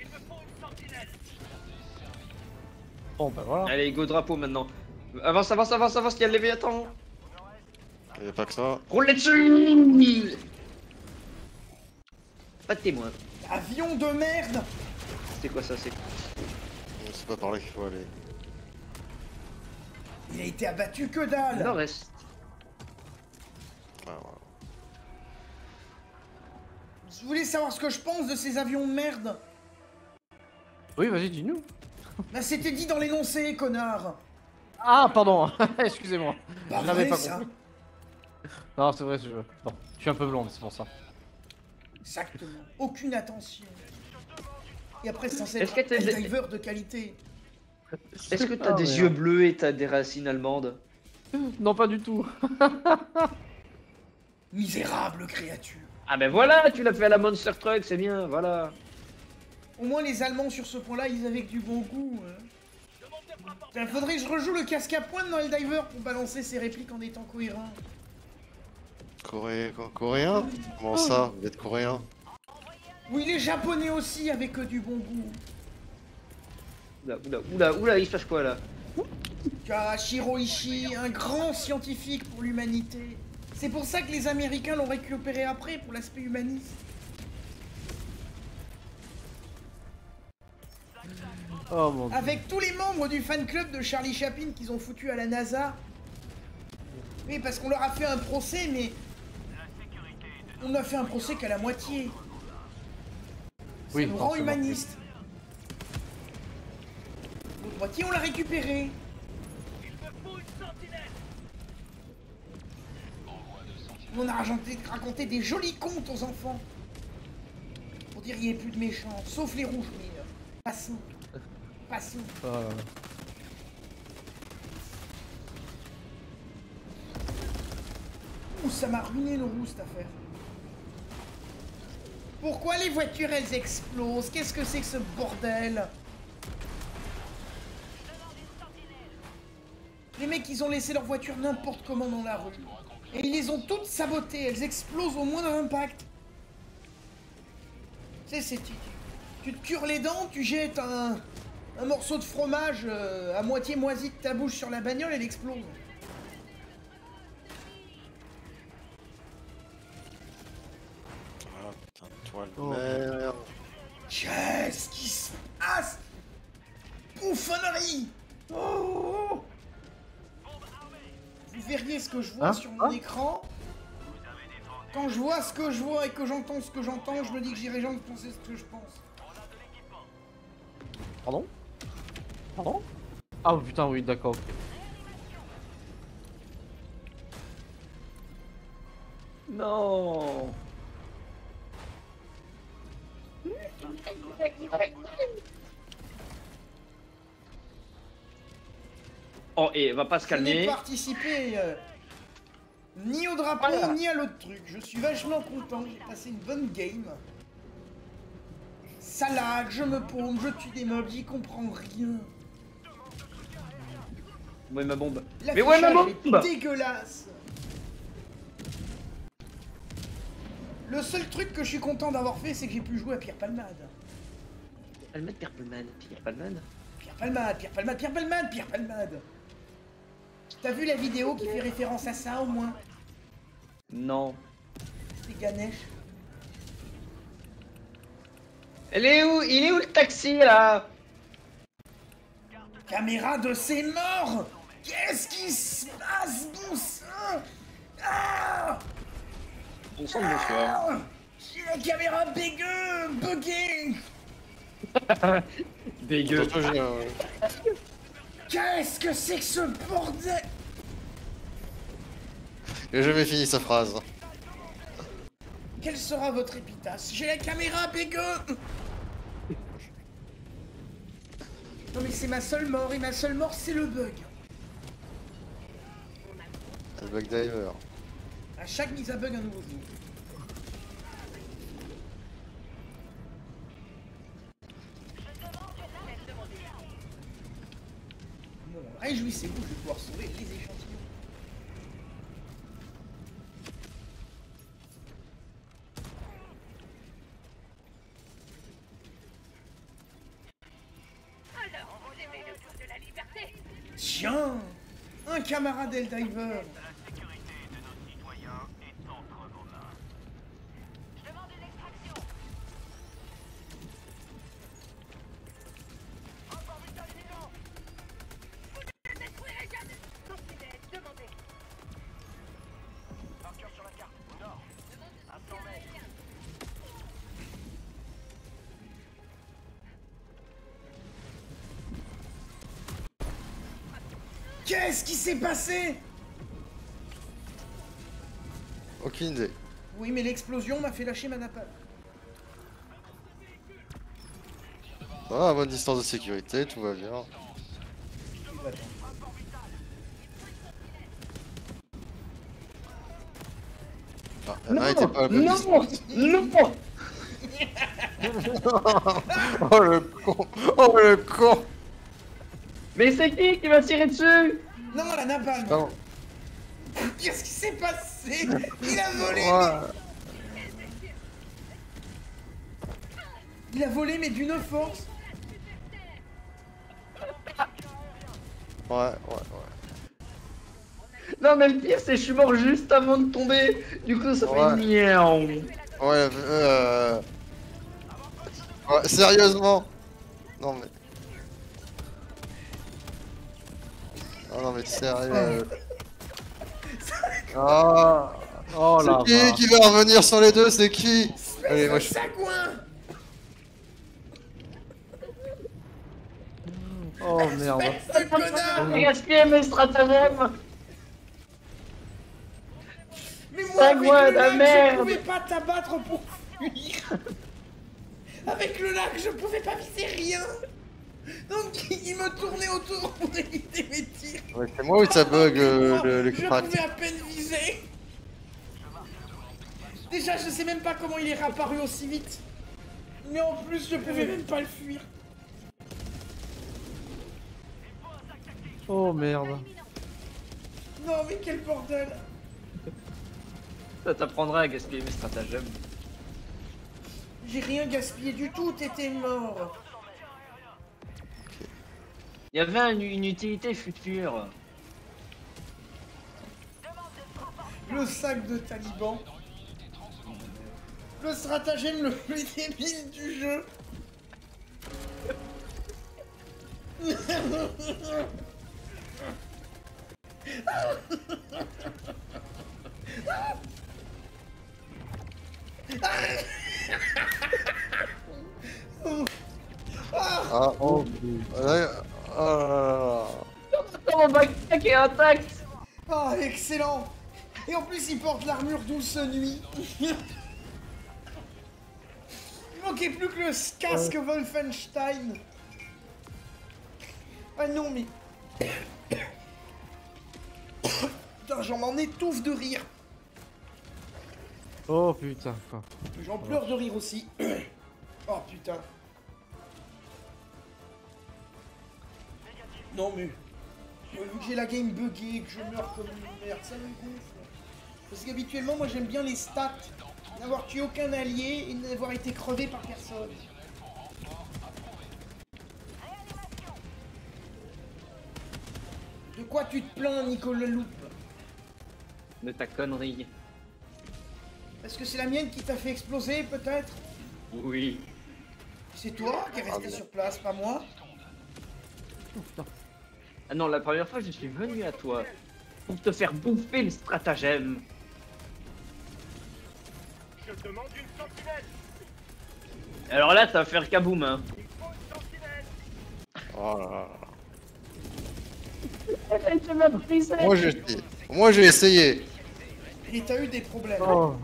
Bon bah voilà. Allez, go drapeau maintenant. Avance, il y a le Léviathan. Il y a pas que ça. Roule dessus. Pas de témoin. Avion de merde. C'est quoi ça, c'est... C'est pas par là qu'il faut aller. Il a été abattu, que dalle. Nord-est. Ah, ouais. Vous voulez savoir ce que je pense de ces avions de merde? Oui, vas-y, dis-nous. Bah c'était dit dans l'énoncé, connard. Ah, pardon. Excusez-moi. Bah Je n'avais vrai, pas ça. compris. Non, c'est vrai, bon, je suis un peu blonde, c'est pour ça. Exactement. Aucune attention. Et après, c'est censé Est-ce être que t'as un des- diver de qualité. Est-ce que t'as Ah, des ouais, yeux hein. bleus et t'as des racines allemandes? Non, pas du tout. Misérable créature. Ah ben voilà, tu l'as fait à la Monster Truck, c'est bien, voilà. Au moins, les Allemands, sur ce point-là, ils avaient que du bon goût. Hein. Faudrait que je rejoue le casque à pointe dans Helldiver pour balancer ses répliques en étant cohérent. Coréen? Comment ça? Vous êtes coréen? Oui, les Japonais aussi avaient que du bon goût. Oula, il se passe quoi là? Kashiro Ishii, un grand scientifique pour l'humanité. C'est pour ça que les Américains l'ont récupéré après, pour l'aspect humaniste. Oh mon dieu. Avec tous les membres du fan club de Charlie Chaplin qu'ils ont foutu à la NASA. Oui, parce qu'on leur a fait un procès, mais... On n'a fait un procès qu'à la moitié. Ça Oui, nous rend forcément. humanistes. L'autre moitié, on l'a récupéré. On a raconté des jolis contes aux enfants. Pour dire qu'il n'y ait plus de méchants, sauf les rouges, mais... Passons. Passons. Oh là là. Ouh, ça m'a ruiné le roux, cette affaire. Pourquoi les voitures, elles explosent? Qu'est-ce que c'est que ce bordel? Les mecs, ils ont laissé leur voiture n'importe comment dans la rue. Et ils les ont toutes sabotées. Elles explosent au moindre impact. Tu sais, tu te cures les dents, tu jettes un morceau de fromage à moitié moisi de ta bouche sur la bagnole, elle explose. Ah putain de toile de Oh. merde. Qu'est-ce qui se passe? Bouffonnerie! Oh! Vous verriez ce que je vois Hein? sur mon écran. Quand je vois ce que je vois et que j'entends ce que j'entends, je me dis que j'irai jamais penser ce que je pense. Pardon? Pardon? Ah putain, oui, d'accord. Ok. Non. Oh, et va pas se Je n'ai calmer. participé ni au drapeau Voilà. ni à l'autre truc. Je suis vachement content, j'ai passé une bonne game. Ça lag, je me paume, je tue des mobs, j'y comprends rien. Où est ma bombe? La Mais ouais, ma bombe! est dégueulasse. Le seul truc que je suis content d'avoir fait, c'est que j'ai pu jouer à Pierre Palmade. Palmade, Pierre Palmade, Pierre Palmade. Pierre Palmade, Pierre Palmade, Pierre Palmade, Pierre Palmade. T'as vu la vidéo qui fait référence à ça au moins? Non. C'est Ganesh. Elle est où? Il est où le taxi là? Caméra de ses morts. Qu'est-ce qui se passe, bon sang? Ah! On sent bonsoir. Ah! J'ai la caméra buggée. Dégueu. Attends, j'ai Qu'est-ce que c'est que ce bordel? j'ai jamais fini sa phrase. Quel sera votre épitaphe? J'ai la caméra buggée. Non mais c'est ma seule mort, et ma seule mort c'est le bug. Le bug diver. À chaque mise à bug un nouveau jour. Bon, réjouissez-vous, je vais pouvoir sauver les échantillons. Tiens, un camarade Helldiver. Qu'est-ce qui s'est passé? Aucune idée. Oui, mais l'explosion m'a fait lâcher ma napalm. Ah, à bonne distance de sécurité, tout va bien. Ah, elle était pas à la bonne distance. Non. Oh le con! Oh le con! Mais c'est qui m'a tiré dessus? Non, la napalm. Pardon. Qu'est-ce qui s'est passé? Il a volé. Ouais. Il a volé, mais d'une force. Ouais. Non mais le pire c'est que je suis mort juste avant de tomber. Du coup ça fait Ouais. miaou. Ouais, ouais, sérieusement? Non mais... Oh non mais sérieux... Ah. Oh là C'est qui va revenir sur les deux? C'est qui? Allez, moi je... Sagouin. Oh merde. Ce connard. J'ai gaspillé mes stratagèmes. Mais moi, Sagouin, avec le la lac, merde. je pouvais pas t'abattre pour fuir. Avec le lac, je pouvais pas viser rien. Donc, il me tournait autour pour éviter mes tirs. Ouais, c'est moi ou ça bug le Je crack? pouvais à peine viser. Déjà, je sais même pas comment il est réapparu aussi vite. Mais en plus, je pouvais même pas le fuir. Oh merde. Non, mais quel bordel. Ça t'apprendra à gaspiller mes stratagèmes. J'ai rien gaspillé du tout, t'étais mort. Il y avait une utilité future. Le sac de taliban. Le stratagème le plus débile du jeu. Ah, oh, ouais, oh là Oh, mon backpack est intact. Ah, excellent. Et en plus, il porte l'armure douce nuit. Il manquait plus que le casque Wolfenstein. Ah non, mais... Putain, j'en m'en étouffe de rire. Oh putain quoi. J'en pleure de rire aussi. Oh putain. Non mais... Vu que j'ai la game buggée, que je meurs comme une merde, ça me gonfle. Parce qu'habituellement, moi j'aime bien les stats. N'avoir tué aucun allié et n'avoir été crevé par personne. De quoi tu te plains, Nicolas Loup? De ta connerie. Est-ce que c'est la mienne qui t'a fait exploser, peut-être? Oui. C'est toi qui es resté sur place, pas moi? Oh putain. Ah non, la première fois, je suis venu à toi pour te faire bouffer le stratagème. Je demande une sentinelle. Alors là, ça va faire kaboum, hein. Il faut une sentinelle. Oh là là. Tu m'as brisé. Moi j'ai essayé. Et t'as eu des problèmes. Oh.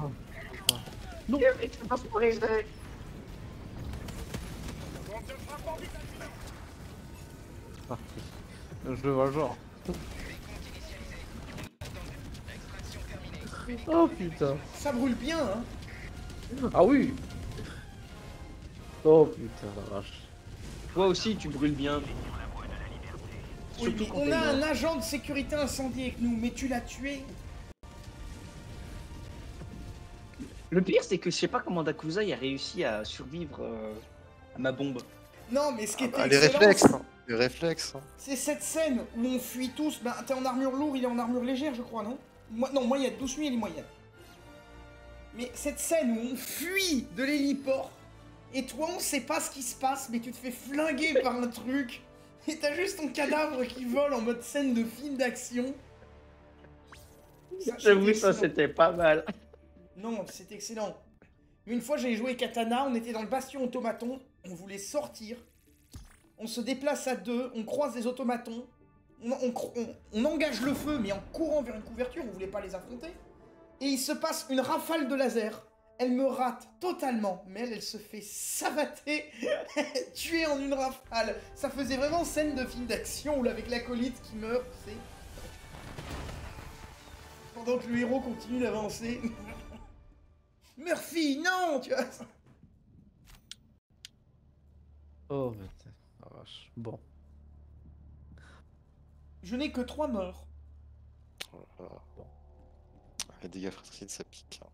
Tu m'as brisé. On te frappe en vitesse. Je le vois genre. Oh putain. Ça brûle bien, hein. Ah oui. Oh putain la vache. Toi aussi, tu brûles bien. Oui, Surtout mais quand on t'es a un mort. agent de sécurité incendie avec nous, mais tu l'as tué. Le pire, c'est que je sais pas comment Dakuza a réussi à survivre à ma bombe. Non, mais ce qui était Les excellent, réflexes. Hein. Les réflexes. Hein. c'est cette scène où on fuit tous. Ben, t'es en armure lourde, il est en armure légère, je crois, non? Non, moyenne. Douce nuit, elle est moyenne. Mais cette scène où on fuit de l'héliport, et toi, on sait pas ce qui se passe, mais tu te fais flinguer par un truc, et t'as juste ton cadavre qui vole en mode scène de film d'action. J'avoue, c'était ça excellent. c'était pas mal. Non, c'était excellent. Une fois, j'avais joué Katana, on était dans le bastion automaton, on voulait sortir, on se déplace à deux, on croise les automatons, on engage le feu, mais en courant vers une couverture, on voulait pas les affronter. Et il se passe une rafale de laser. Elle me rate totalement, mais elle se fait savater, tuer en une rafale. Ça faisait vraiment scène de film d'action où avec l'acolyte qui meurt, c'est... Pendant que le héros continue d'avancer. Murphy, non, tu vois. Oh putain la vache. Bon. Je n'ai que 3 morts. Oh là là. Les dégâts fratricides ça pique. Hein.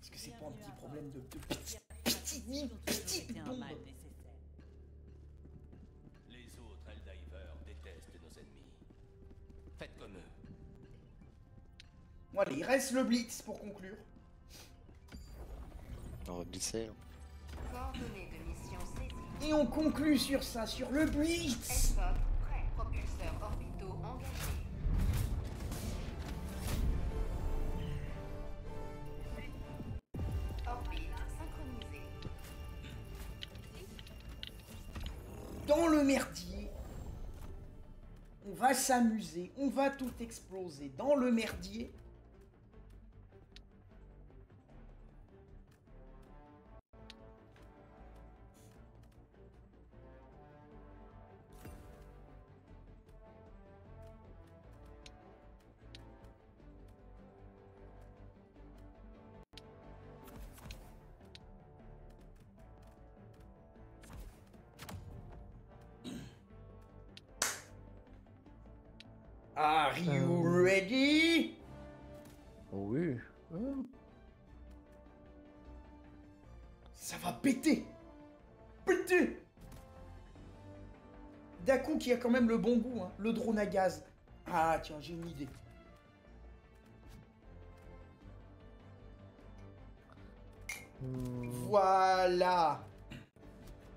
Est-ce que c'est pas un petit problème de petite C'était un bombe? mal nécessaire. Les autres Helldivers détestent nos ennemis. Faites comme eux. Bon, allez, il reste le Blitz pour conclure. On va glisser. Hein. Coordonnées de mission saisie. Et on conclut sur ça, sur le Blitz. S-Pod prêt. Propulseurs orbitaux engagés. Orbite synchronisée. Dans le merdier. On va s'amuser, on va tout exploser. Dans le merdier. Are you ready? Oui. Ça va péter. Péter. Daku qui a quand même le bon goût, hein. Le drone à gaz. Ah tiens, j'ai une idée. Voilà.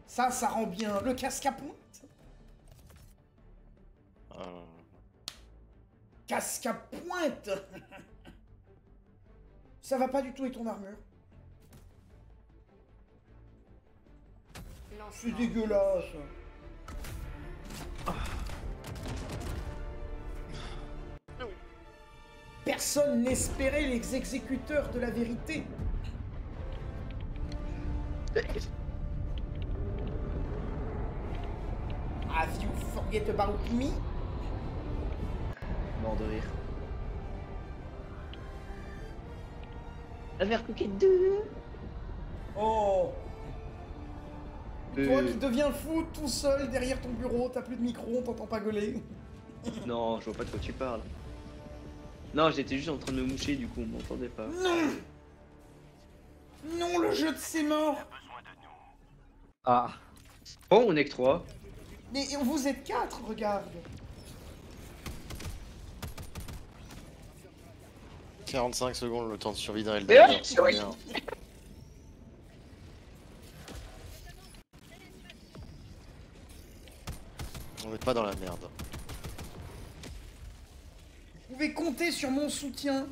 Ça rend bien. Le casque à pointe. Casque à pointe. Ça va pas du tout avec ton armure. C'est Lancement. dégueulasse. Personne n'espérait les exécuteurs de la vérité. Have you forget about me? Mort de rire. La verre coquette 2. Oh. Toi qui deviens fou tout seul derrière ton bureau, t'as plus de micro, on t'entend pas gueuler. Non, je vois pas de quoi tu parles. Non, j'étais juste en train de me moucher, du coup on m'entendait pas. Non. Non, le jeu de ses morts. Ah. Bon, on est que 3. Mais vous êtes 4, regarde. 45 secondes le temps de survie d'un Et Elder. hop, c'est bien. On n'est pas dans la merde. Vous pouvez compter sur mon soutien.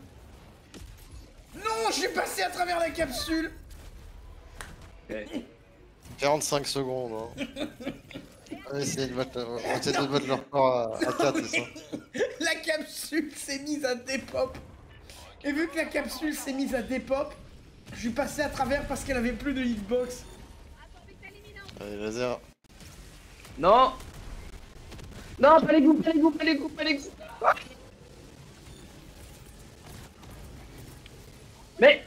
Non, je suis passé à travers la capsule. Ok. 45 secondes. Hein. On essaie de mettre le record à 4, c'est ça. La capsule s'est mise à dépop. Et vu que la capsule s'est mise à dépop, je suis passé à travers parce qu'elle avait plus de hitbox. Allez, laser. Non. Non, pas les goûts, pas les goûts, pas les goûts, pas les goûts. Mais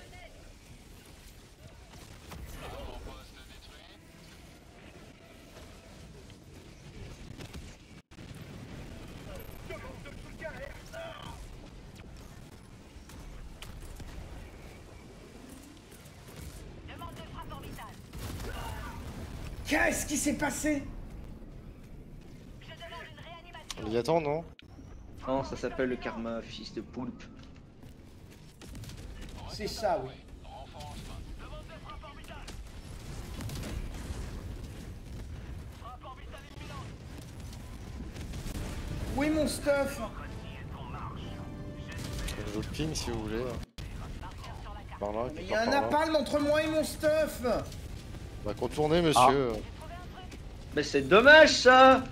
Qu'est-ce qui s'est passé? On y attend, non? non, ça s'appelle le karma, fils de poulpe. C'est ça, oui. Où est mon stuff? Je vous ping si vous voulez. Par là, Il y a un napalm entre moi et mon stuff. Bah contournez, monsieur. Mais c'est dommage ça.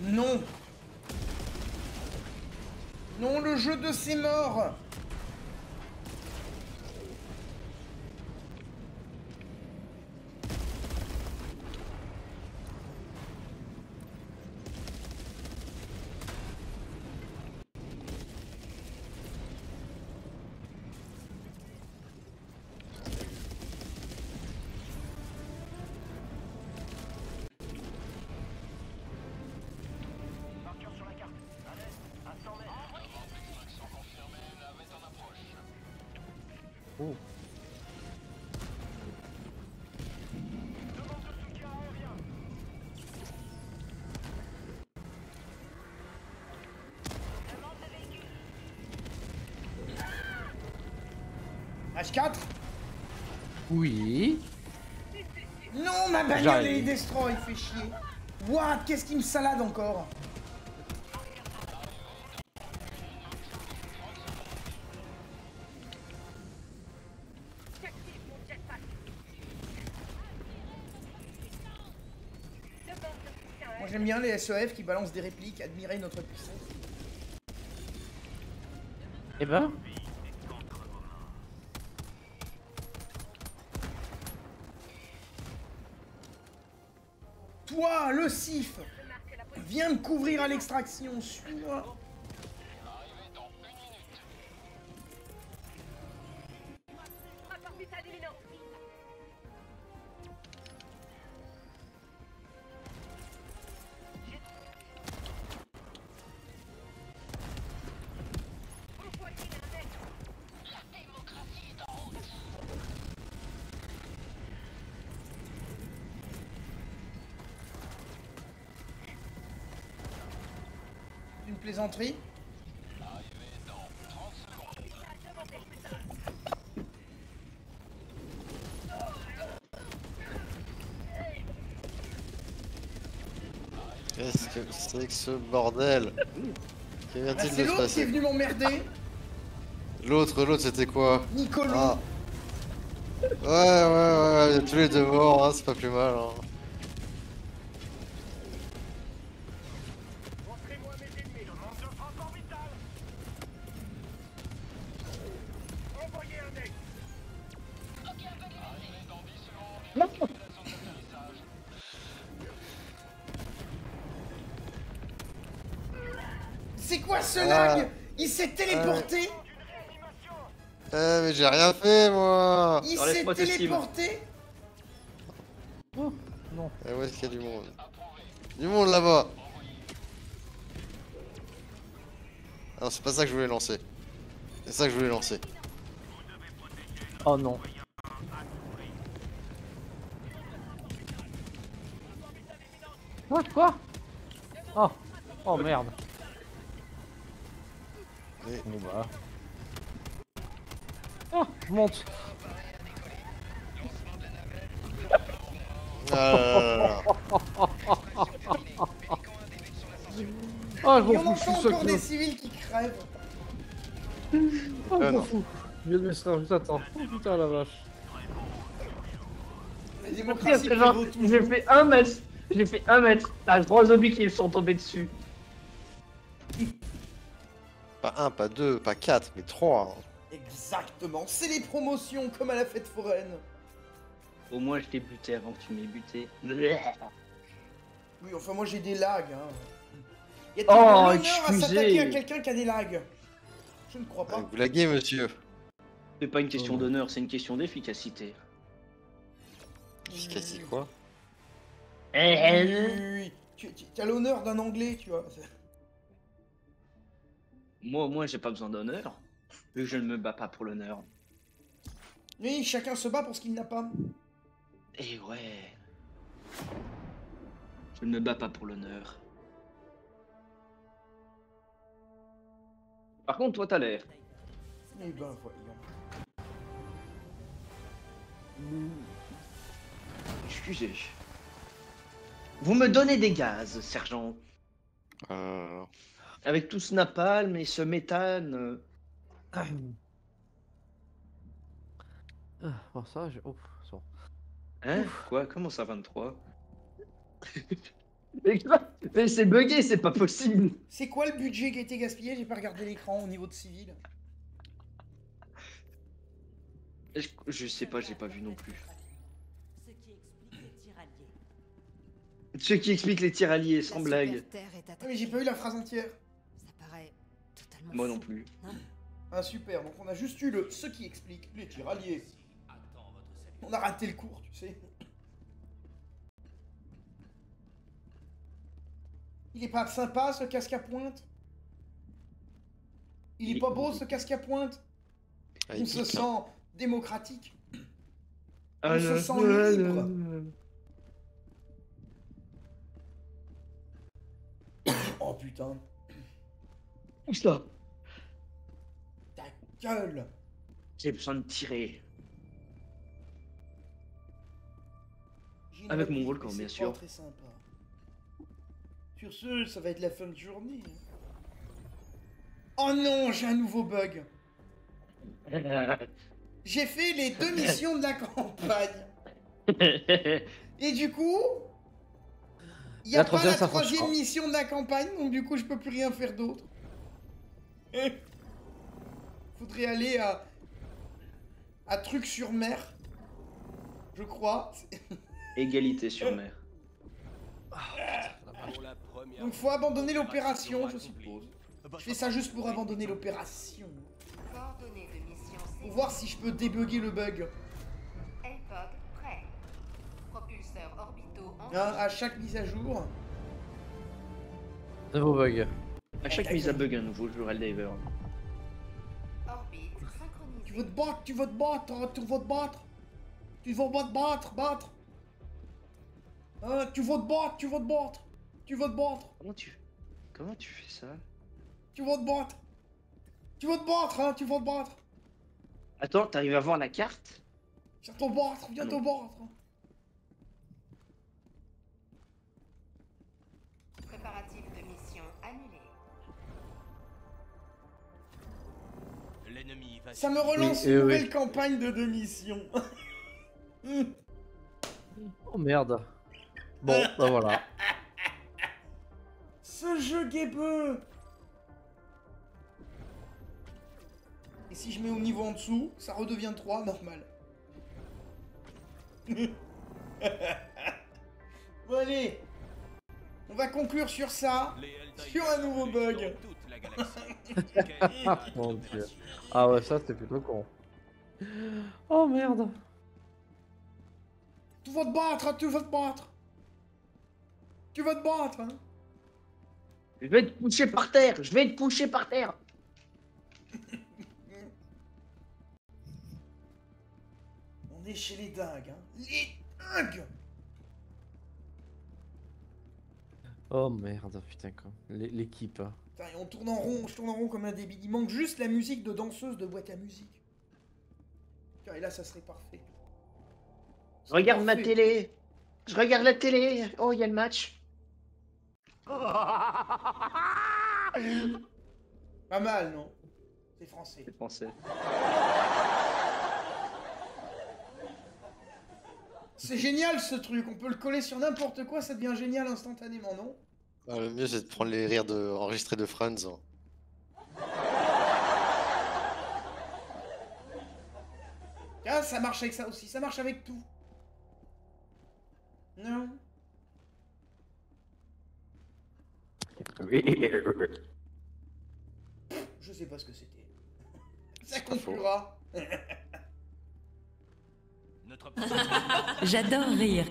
Non. Non, le jeu de ses morts. Oh. H4. Oui. Non, ma bagnole J'arrive. est destroy, fait chier. What? Qu'est-ce qui me salade encore? Moi j'aime bien les SEF qui balancent des répliques, admirer notre puissance. Eh ben. Toi, le sif, viens me couvrir à l'extraction, suis-moi. Une plaisanterie? Qu'est-ce que c'est que ce bordel? Que Bah, vient-il c'est de se l'autre qui est passer? venu m'emmerder. L'autre c'était quoi? Nicolas. Ah. Ouais, tous les deux morts, hein, c'est pas plus mal. Hein. Montrez-moi mes ennemis, demande de frappe orbitale. Envoyez un mec. C'est quoi ce Ah. lag? Il s'est téléporté. Mais j'ai rien fait, moi. Il Alors, s'est laisse-moi te Steam. téléporté. Oh, non. Et où est-ce qu'il y a du monde? Du monde là-bas. Ah non, c'est pas ça que je voulais lancer. C'est ça que je voulais lancer. Oh non. Quoi? Oh. Oh merde. Et- Bon bah. Oh, je monte. Ah là là là. Oh, je Et m'en on fous, je entend suis encore sûr des civils qui crèvent. Oh, je m'en non. fous. Je viens de m'extraire juste à temps. Oh putain la vache. La Pire, démocratie c'est genre, prévaut j'ai toujours. fait 1 mètre. J'ai fait 1 mètre. T'as 3 zombies qui sont tombés dessus. Pas 1, pas 2, pas 4, mais 3. Exactement, c'est les promotions comme à la fête foraine. Au moins, je t'ai buté avant que tu m'aies buté. Oui, enfin moi j'ai des lags. Hein. Y a-t-il Oh, l'honneur à excusez. s'attaquer à quelqu'un qui a des lags? Je ne crois pas. Vous laguez, monsieur. C'est pas une question d'honneur, c'est une question d'efficacité. Efficacité quoi? Oui, tu as l'honneur d'un anglais, tu vois. Moi, j'ai pas besoin d'honneur. Vu que je ne me bats pas pour l'honneur. Oui, chacun se bat pour ce qu'il n'a pas. Et ouais. Je ne me bats pas pour l'honneur. Par contre, toi, t'as l'air. Eh ben voyons. Excusez. Vous me donnez des gaz, sergent. Euh... Avec tout ce napalm et ce méthane. Bon ça, j'ai... Oh, c'est bon. Hein? Quoi? Comment ça, 23? Mais c'est bugué, c'est pas possible. C'est quoi le budget qui a été gaspillé? J'ai pas regardé l'écran au niveau de civil. Je sais pas, j'ai pas vu non plus. Ce qui explique les tirs alliés. Ce qui explique les tiralliers, sans blague. Ah, mais j'ai pas eu la phrase entière. Ça paraît totalement Moi fou, non plus. non? Ah super, donc on a juste eu le ce qui explique les tiralliers. On a raté le cours, tu sais. Il est pas sympa ce casque à pointe? Il est pas beau ce casque à pointe? Ah, il On se pique, sent hein. démocratique. Ah, On se sent libre. Oh putain, Où ça? ta gueule. J'ai besoin de tirer. J'ai une Avec réplique, mon volcan, mais bien c'est sûr. pas très sympa. Sur ce, ça va être la fin de journée. Oh non, j'ai un nouveau bug. J'ai fait les 2 missions de la campagne. Et du coup, il n'y a La pas troisième, la ça fera troisième chiant. mission de la campagne, donc du coup, je peux plus rien faire d'autre. Faudrait aller à Truc-sur-Mer, je crois. Égalité sur mer. Pour la première Donc faut abandonner l'opération, je suppose. Je fais ça juste pour abandonner l'opération. Coordonnées de mission Pour voir si je peux débugger le bug. L-Pod prêt. Propulseurs orbitaux en Hein, à chaque mise à jour. Nouveau bug. À chaque mise à bug, un nouveau jour Helldiver. orbite synchronisée. Tu veux te battre, tu veux te battre, hein, tu veux te battre. Tu veux te battre, battre. Hein, tu veux te battre, tu veux te battre. Tu veux te battre, Comment tu fais ça? tu veux te battre. Tu veux te battre, hein, tu veux te battre. Attends, t'arrives à voir la carte? Viens te battre, viens Ah te non. battre. Préparatifs de mission annulés. L'ennemi va Ça me relance Oui, une oui. nouvelle campagne de 2 missions. Oh merde. Bon, bah voilà. Ce jeu guébeux. Et si je mets au niveau en dessous, ça redevient 3, normal. Bon allez. On va conclure sur ça. Les Helldivers Sur un nouveau brillent bug. dans toute la galaxie. Mon dieu. Ah ouais, ça c'était plutôt con. Oh merde. Tu vas te battre, hein, tu vas te battre. Tu vas te battre, hein. Je vais te coucher par terre, je vais te coucher par terre. On est chez les dingues, hein. Les dingues. Oh merde, putain quoi. L'équipe. Hein. Putain, et on tourne en rond, je tourne en rond comme un débile. Il manque juste la musique de danseuse de boîte à musique. Putain, et là, ça serait parfait. Je regarde ma Parfait. télé. Je regarde la télé. Oh, il y a le match. Pas mal, non? C'est français. C'est français. C'est génial ce truc, on peut le coller sur n'importe quoi, ça devient génial instantanément, non? Ah, le mieux c'est de prendre les rires enregistrés de Friends. Hein. Ah, ça marche avec ça aussi, ça marche avec tout. Non? Je sais pas ce que c'était. Ça conclura. Notre J'adore rire.